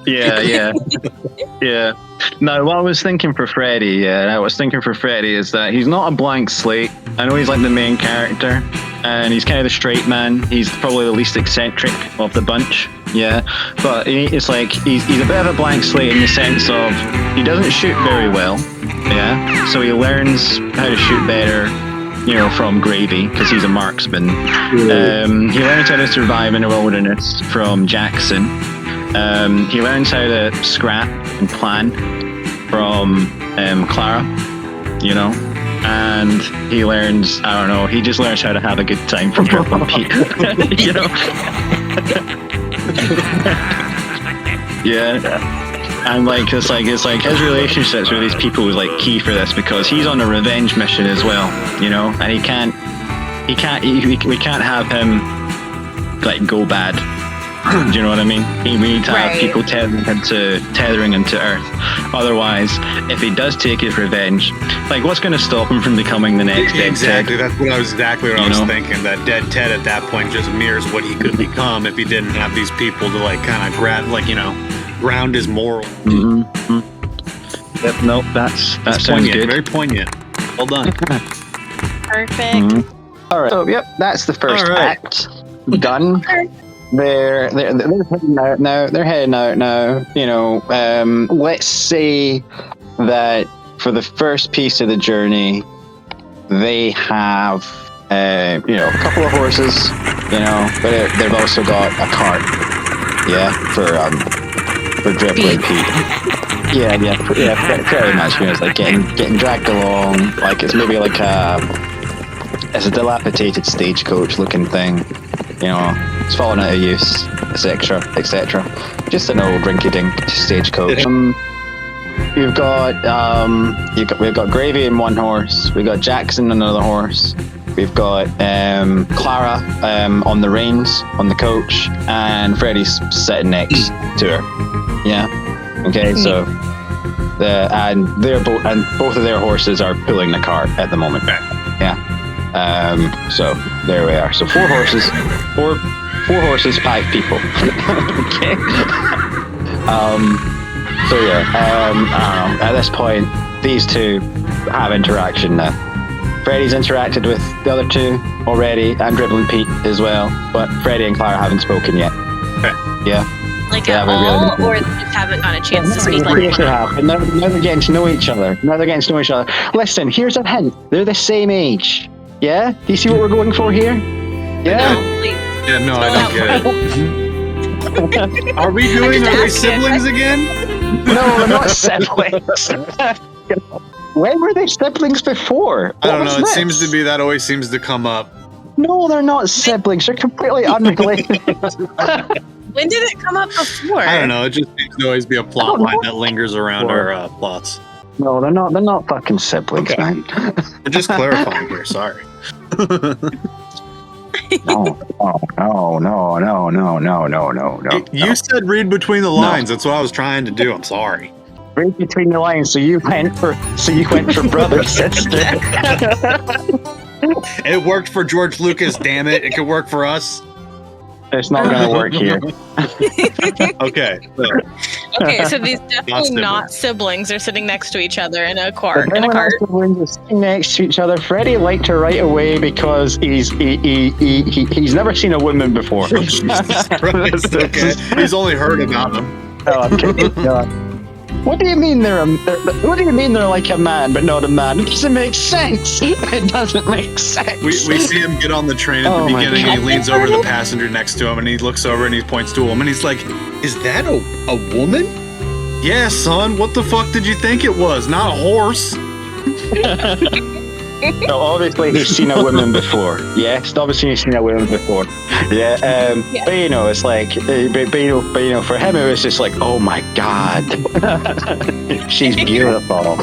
Yeah. No, what I was thinking for Freddy, is that he's not a blank slate. I know he's like the main character, and he's kind of the straight man. He's probably the least eccentric of the bunch. Yeah, but it's like he's a bit of a blank slate in the sense of he doesn't shoot very well. Yeah, so he learns how to shoot better, from Gravy, because he's a marksman. He learns how to survive in the wilderness from Jackson. He learns how to scrap and plan from Clara, and he learns, he just learns how to have a good time from Dribbling Pete, Yeah. And it's like his relationships with these people is like key for this, because he's on a revenge mission as well, and we can't have him like go bad. Do you know what I mean? We need to have people tethering him to Earth. Otherwise, if he does take his revenge, like what's going to stop him from becoming the next Dead Ted? Exactly. That's what I was thinking. That Dead Ted at that point just mirrors what he could become if he didn't have these people to like kind of ground his moral. Mm-hmm. Yep. Nope. That sounds poignant, good. Very poignant. Well done. Perfect. Mm-hmm. All right. So that's the first act done. They're heading out now. Let's say that for the first piece of the journey, they have a couple of horses, but they've also got a cart. Yeah, for Dribbling Pete. Yeah, pretty much. It's like getting dragged along. Like it's maybe like it's a dilapidated stagecoach looking thing. It's fallen out of use, etc. Just an old rinky-dink stagecoach. We've got Gravy in one horse. We've got Jackson on another horse. We've got Clara on the reins on the coach, and Freddy's sitting next to her. Yeah. Okay. So both of their horses are pulling the cart at the moment. Yeah. So there we are. So four horses, 5 people. Okay. So yeah. I don't know. At this point, these two have interaction now. Freddy's interacted with the other two already, and Dribbling Pete as well. But Freddy and Clara haven't spoken yet. Okay. Yeah. Like at all, or they just haven't got a chance to speak. Now they're getting to know each other. Listen, here's a hint. They're the same age. Yeah? Do you see what we're going for here? Yeah? No, please. Yeah, no, I don't get it. Are we doing Are they siblings again? No, they're not siblings. When were they siblings before? I don't know. It seems to be that always seems to come up. No, they're not siblings. They're completely unrelated. When did it come up before? I don't know. It just seems to always be a plot line that lingers around our plots. No, they're not. They're not fucking siblings, man. We're just clarifying here. Sorry. No. You said read between the lines. That's what I was trying to do. I'm sorry. Read between the lines. So you went for brother sister. It worked for George Lucas. Damn it! It could work for us. It's not gonna work here. Okay. Okay, so these definitely not siblings are sitting next to each other in a cart. Siblings are sitting next to each other. Freddie liked her right away because he's never seen a woman before. Jesus Christ, okay. He's only heard about them. Oh, okay. What do you mean they're like a man but not a man? It doesn't make sense. It doesn't make sense. We see him get on the train at the beginning and he leans over to the passenger next to him and he looks over and he points to a woman. He's like, "Is that a woman?" "Yeah, son. What the fuck did you think it was? Not a horse." No, obviously he's seen a woman before. Yes, obviously he's seen a woman before. Yeah, but you know, it's like, but you know, for him it was just like, oh my god, she's beautiful.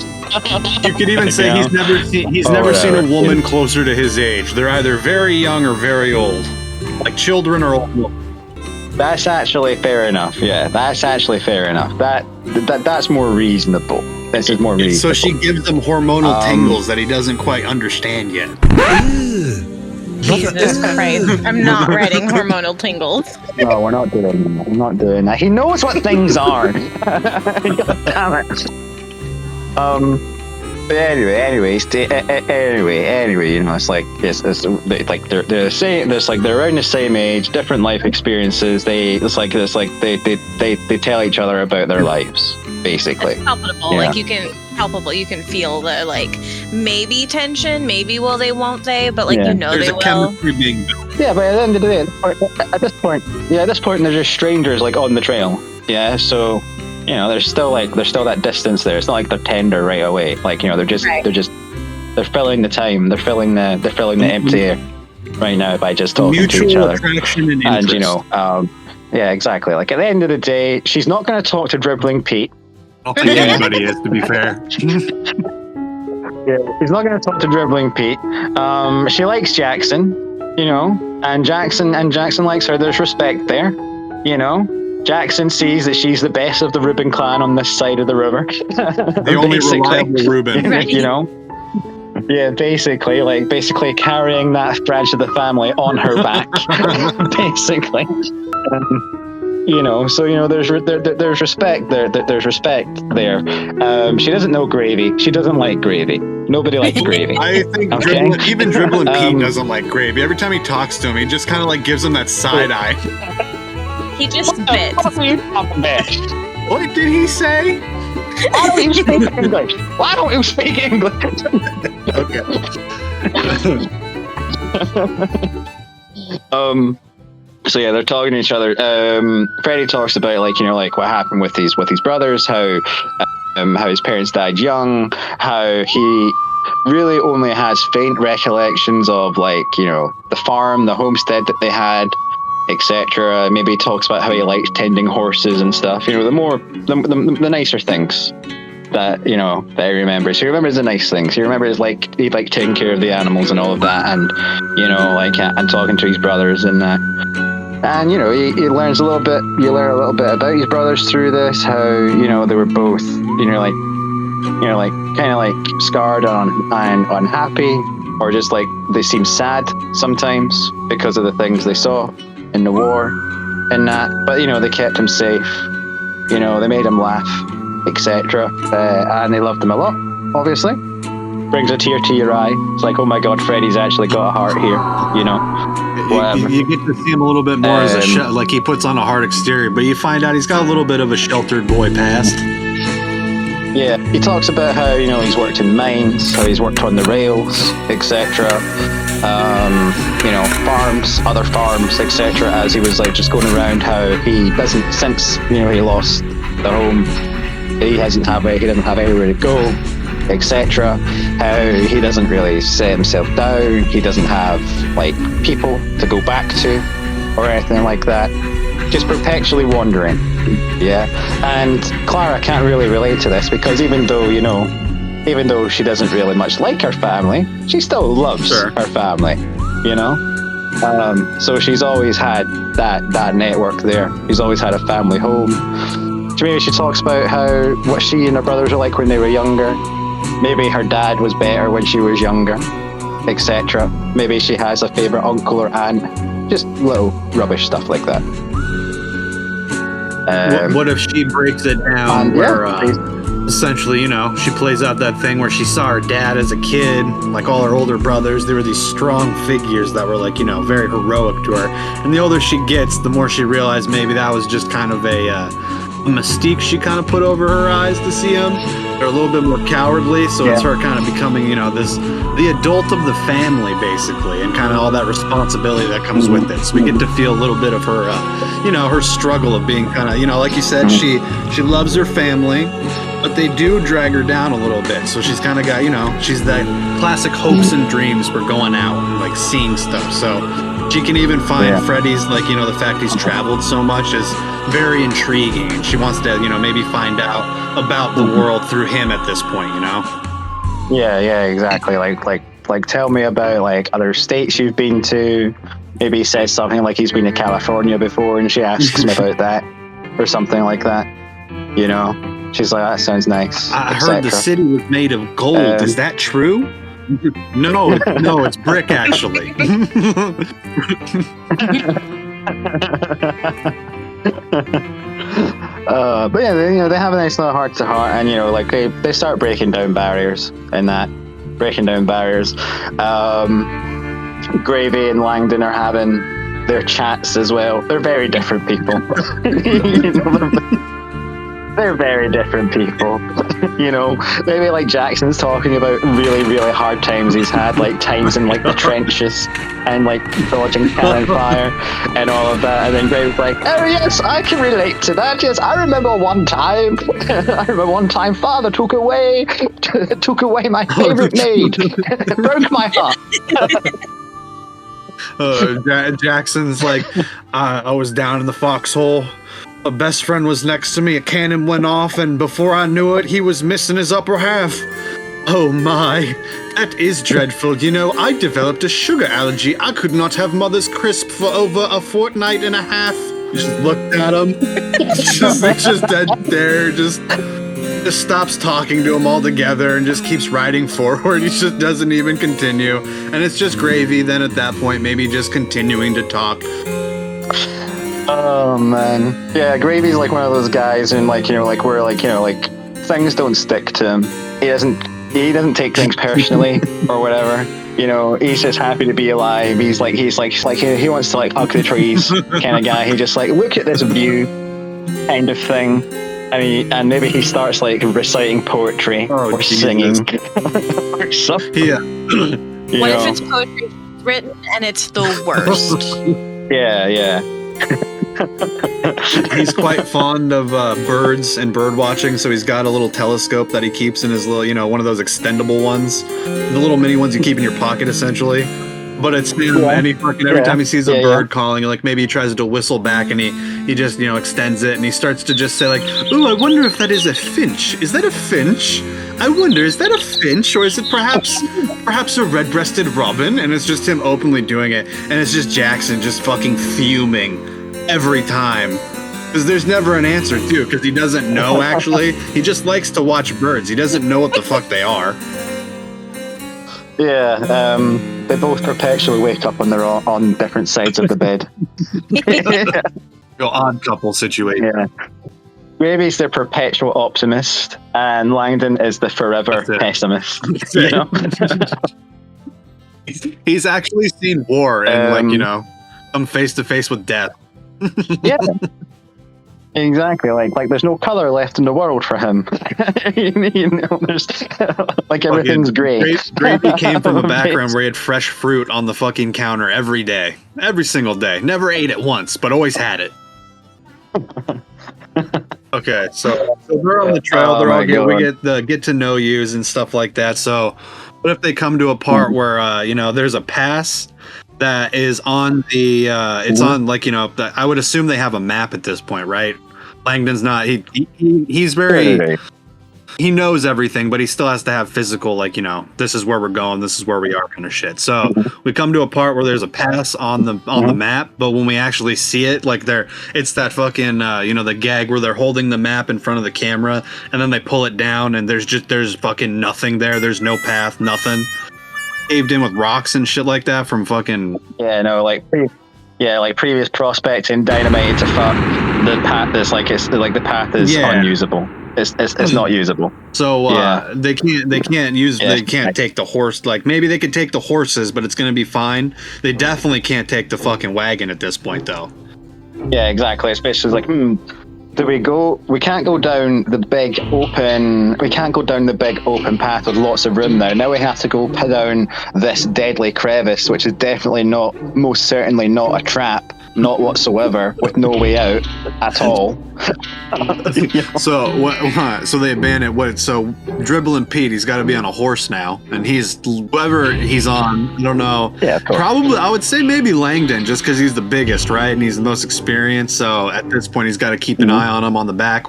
You could even say he's never seen a woman closer to his age. They're either very young or very old, like children or old. That's actually fair enough. Yeah, that's actually fair enough. That's more reasonable. This is more reasonable. So she gives him hormonal tingles that he doesn't quite understand yet. Jesus Christ. I'm not writing hormonal tingles. No, we're not doing that. I'm not doing that. He knows what things are. God damn it. But anyway, you know, it's like they're the same. They're around the same age, different life experiences. They tell each other about their lives, basically. It's palpable. Yeah. Like you can feel the like maybe tension, maybe will they, won't they, but like you know there's they a will. chemistry being built. Yeah, but at the end of the day, at this point, they're just strangers like on the trail. Yeah, so. You know, there's still that distance there. It's not like they're tender right away. Like, you know, they're filling the time. They're filling the empty air right now by just talking to each other. Attraction and interest. And you know, yeah, exactly. Like at the end of the day, she's not going to talk to Dribbling Pete. I don't think anybody is, to be fair. Yeah, she's not going to talk to Dribbling Pete. She likes Jackson, you know, and Jackson likes her. There's respect there, you know. Jackson sees that she's the best of the Reuben clan on this side of the river. The only reliable Reuben. You know? Yeah, basically carrying that branch of the family on her back. Basically. You know, so, you know, there's respect there. There's respect there. She doesn't know gravy. She doesn't like gravy. Nobody likes gravy. I think even Dribbling Pete doesn't like gravy. Every time he talks to him, he just kind of like gives him that side eye. He just spits. What did he say? Why don't you speak English? Why don't you speak English? Okay. So yeah, they're talking to each other. Freddie talks about like, you know, like what happened with his brothers, how his parents died young, how he really only has faint recollections of like, you know, the farm, the homestead that they had, etc. Maybe he talks about how he likes tending horses and stuff. You know, the nicer things that, you know, that he remembers. He remembers the nice things. He remembers like he liked taking care of the animals and all of that, and you know, like and talking to his brothers and and you know, he learns a little bit. You learn a little bit about his brothers through this. How, you know, they were both, you know, like kind of like scarred and unhappy, or just like they seem sad sometimes because of the things they saw in the war and that, but you know, they kept him safe, you know, they made him laugh, etc. And they loved him a lot, obviously. Brings a tear to your eye. It's like, oh my god, Freddy's actually got a heart here, you know. You get to see him a little bit more as like he puts on a hard exterior, but you find out he's got a little bit of a sheltered boy past. Yeah, he talks about how, he's worked in mines, how he's worked on the rails, etc. Farms, other farms, etc. As he was just going around, how he doesn't, since he lost the home, he doesn't have anywhere to go, etc. How he doesn't really set himself down, he doesn't have people to go back to or anything like that. Just perpetually wandering. Yeah. And Clara can't really relate to this because even though she doesn't really much like her family, she still loves her family, so she's always had that network there. She's always had a family home. Maybe she talks about what she and her brothers were like when they were younger. Maybe her dad was better when she was younger, etc. Maybe she has a favorite uncle or aunt. Just little rubbish stuff like that. What if she breaks it down where essentially, she plays out that thing where she saw her dad as a kid, like all her older brothers, they were these strong figures that were very heroic to her. And the older she gets, the more she realized maybe that was just kind of a mystique she kind of put over her eyes to see him. They're a little bit more cowardly, so it's her kind of becoming, the adult of the family, basically, and kind of all that responsibility that comes with it. So we get to feel a little bit of her, her struggle of being kind of, like you said, she loves her family, but they do drag her down a little bit. So she's kind of got, she's that classic hopes and dreams for going out and seeing stuff. So she can even find Freddy's, the fact he's traveled so much is very intriguing. And she wants to, maybe find out about the world through him at this point, Yeah, exactly. Like tell me about other states you've been to. Maybe he says something like he's been to California before and she asks him about that or something like that. She's like, that sounds nice. I heard the city was made of gold. Is that true? No, it's brick actually. But yeah, they have a nice little heart to heart, and they start breaking down barriers. Gravy and Langdon are having their chats as well. They're very different people. They're very different people. Maybe Jackson's talking about really, really hard times he's had, times in the trenches and dodging cannon fire and all of that. And then Graves like, oh yes, I can relate to that. Yes, I remember one time. Father took away my favorite maid. It broke my heart. Jackson's like, I was down in the foxhole. A best friend was next to me, a cannon went off, and before I knew it, he was missing his upper half. Oh my, that is dreadful. I developed a sugar allergy. I could not have Mother's Crisp for over a fortnight and a half. Just looked at him. just dead there, just stops talking to him altogether and just keeps riding forward. He just doesn't even continue. And it's just Gravy then at that point, maybe just continuing to talk. Oh man, yeah, Gravy's one of those guys, and where things don't stick to him. He doesn't take things personally or whatever. He's just happy to be alive. He wants to hug the trees kind of guy. He just look at this view kind of thing, and maybe he starts reciting poetry or singing or something. Yeah. What if it's poetry written and it's the worst? Yeah. He's quite fond of birds and bird watching, so he's got a little telescope that he keeps in his little, one of those extendable ones, the little mini ones you keep in your pocket, essentially. But it's and every time he sees a bird calling, maybe he tries to whistle back, and he just extends it, and he starts to just say "Oh, I wonder if that is a finch. Is that a finch? I wonder, is that a finch, or is it perhaps a red-breasted robin?" And it's just him openly doing it, and it's just Jackson just fucking fuming every time. Because there's never an answer, too, because he doesn't know, actually. He just likes to watch birds. He doesn't know what the fuck they are. Yeah, they both perpetually wake up on different sides of the bed. Odd couple situation. Yeah. Gravy's the perpetual optimist, and Langdon is the forever pessimist. He's actually seen war and come face to face with death. Yeah. Exactly, like there's no color left in the world for him. There's like everything's grey. Gravy came from a background where he had fresh fruit on the fucking counter every day, every single day. Never ate it once, but always had it. Okay, so they're on the trail. They're all we get the get to know yous and stuff like that. So, what if they come to a part where there's a pass that is on the it's on I would assume they have a map at this point, right? Langdon's not he's very he knows everything, but he still has to have physical, this is where we're going, this is where we are kind of shit. So we come to a part where there's a pass on the map, but when we actually see it, it's that fucking the gag where they're holding the map in front of the camera and then they pull it down and there's fucking nothing there. There's no path, nothing. Caved in with rocks and shit like that from fucking previous prospecting, dynamite to fuck. The path is the path is unusable. It's not usable. So they can't take the horse. Like maybe they could take the horses, but it's gonna be fine. They definitely can't take the fucking wagon at this point, though. Yeah, exactly. Especially like, do we go? We can't go down the big open. We can't go down the big open path with lots of room now. Now we have to go down this deadly crevice, which is most certainly not a trap. Not whatsoever, with no way out at all. So what? So they abandon what? So Dribbling Pete, he's got to be on a horse now, and whoever he's on. I don't know. Yeah, probably. I would say maybe Langdon, just because he's the biggest, right? And he's the most experienced. So at this point, he's got to keep an eye on him on the back,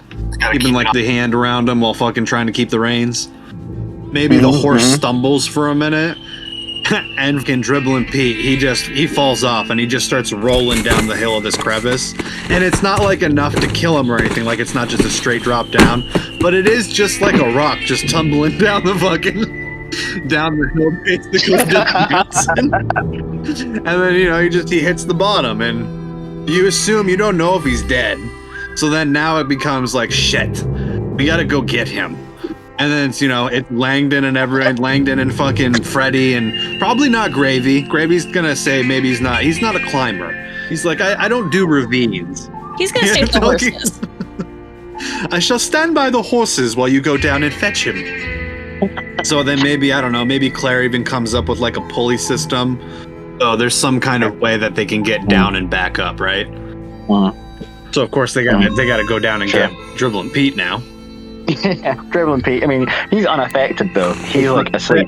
keeping the hand around him while fucking trying to keep the reins. Maybe the horse stumbles for a minute. And fucking Dribbling Pete, he falls off and he just starts rolling down the hill of this crevice. And it's not enough to kill him or anything. It's not just a straight drop down, but it is just like a rock just tumbling down the hill, basically. And then he hits the bottom, and you assume you don't know if he's dead. So then now it becomes like shit. We gotta go get him. And then it's Langdon and everyone, Langdon and fucking Freddy, and probably not Gravy. Gravy's gonna say maybe he's not a climber. He's like, I don't do ravines. He's gonna stay with the horses. I shall stand by the horses while you go down and fetch him. So then maybe, I don't know, maybe Claire even comes up with a pulley system. So there's some kind of way that they can get down and back up, right? So of course they gotta go down and get Dribbling Pete now. Yeah, Dribbling Pete. I mean, he's unaffected though. He's asleep.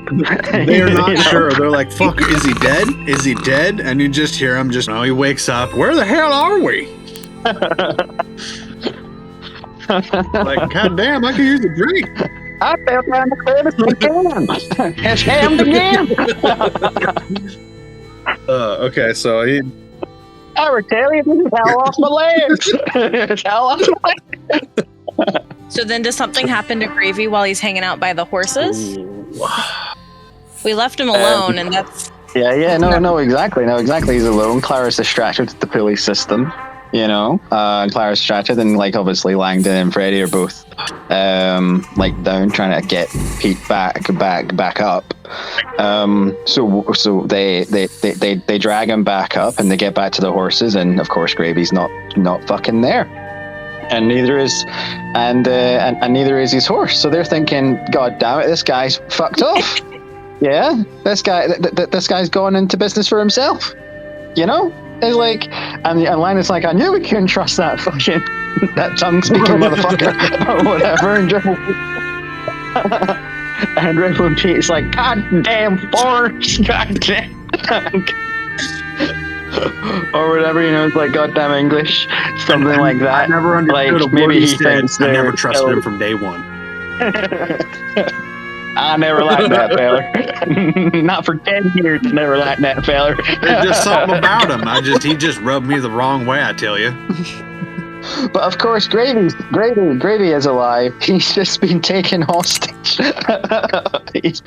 They're not sure. They're like, "Fuck, is he dead? Is he dead?" And you just hear him. He wakes up. Where the hell are we? God damn! I could use a drink. I fell down the crevice again. It's hammed again. Okay, so he. I would tell you, this is hell off my legs. It's hell off my legs. So then does something happen to Gravy while he's hanging out by the horses? We left him alone, and that's... No, exactly. He's alone. Clara's distracted with the pulley system, and Clara's distracted, and obviously Langdon and Freddy are both down trying to get Pete back up. So they drag him back up, and they get back to the horses, and of course Gravy's not fucking there. And neither is his horse. So they're thinking, God damn it, this guy's fucked off. Yeah, this guy's gone into business for himself. It's like, and Linus I knew we couldn't trust that fucking that tongue-speaking motherfucker or whatever. And Dribbling Pete's like, God damn force, God damn. Or whatever, it's goddamn English, something like that. I never understood maybe he thinks I never trusted him from day one. I never liked that feller. Not for 10 years, never liked that feller. There's just something about him. He just rubbed me the wrong way, I tell you. But of course, Gravy is alive. He's just been taken hostage. He's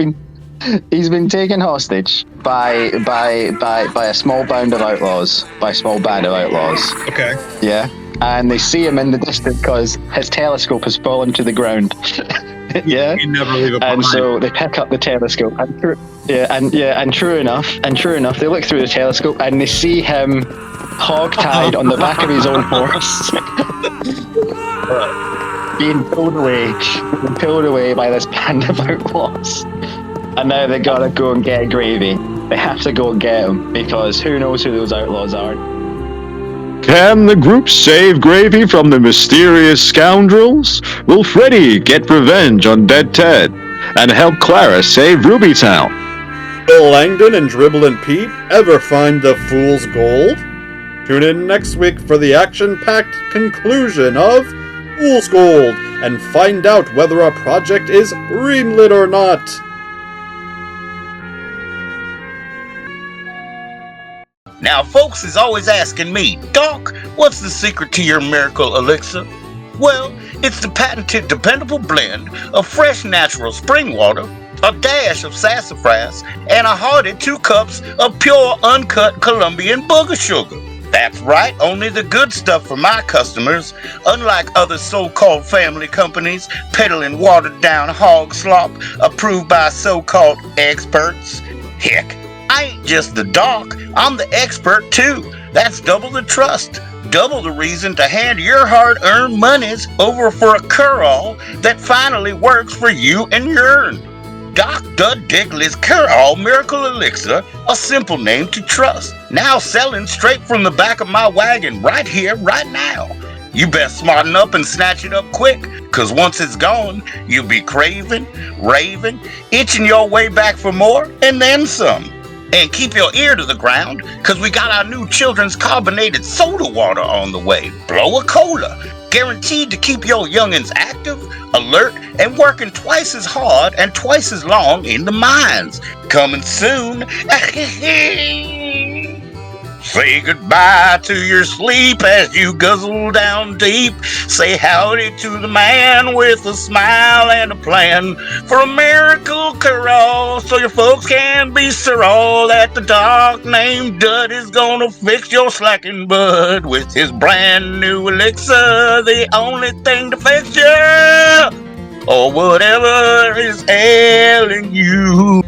been taken hostage by a small band of outlaws. Okay. Yeah, and they see him in the distance because his telescope has fallen to the ground. Yeah. You never leave it behind. And so they pick up the telescope. And true enough, they look through the telescope and they see him hog-tied on the back of his own horse. being pulled away by this band of outlaws. And now they gotta go and get Gravy. They have to go and get him, because who knows who those outlaws are. Can the group save Gravy from the mysterious scoundrels? Will Freddy get revenge on Dead Ted and help Clara save Rubytown? Will Langdon and Dribbling Pete ever find the fool's gold? Tune in next week for the action-packed conclusion of Fool's Gold and find out whether a project is greenlit or not. Now, folks is always asking me, Doc, what's the secret to your miracle elixir? Well, it's the patented dependable blend of fresh natural spring water, a dash of sassafras, and a hearty 2 cups of pure uncut Colombian booger sugar. That's right, only the good stuff for my customers, unlike other so-called family companies peddling watered-down hog slop approved by so-called experts. Heck, I ain't just the doc, I'm the expert too. That's double the trust, double the reason to hand your hard-earned monies over for a cure-all that finally works for you and yourn. Dr. Digley's Cure-All Miracle Elixir, a simple name to trust. Now selling straight from the back of my wagon right here, right now. You best smarten up and snatch it up quick, cause once it's gone, you'll be craving, raving, itching your way back for more, and then some. And keep your ear to the ground, cause we got our new children's carbonated soda water on the way. Blow a cola. Guaranteed to keep your youngins active, alert, and working twice as hard and twice as long in the mines. Coming soon. Say goodbye to your sleep as you guzzle down deep. Say howdy to the man with a smile and a plan for a miracle cure-all, so your folks can be sure all that the doc named Dud is gonna fix your slacking bud with his brand new elixir, the only thing to fix you or whatever is ailing you.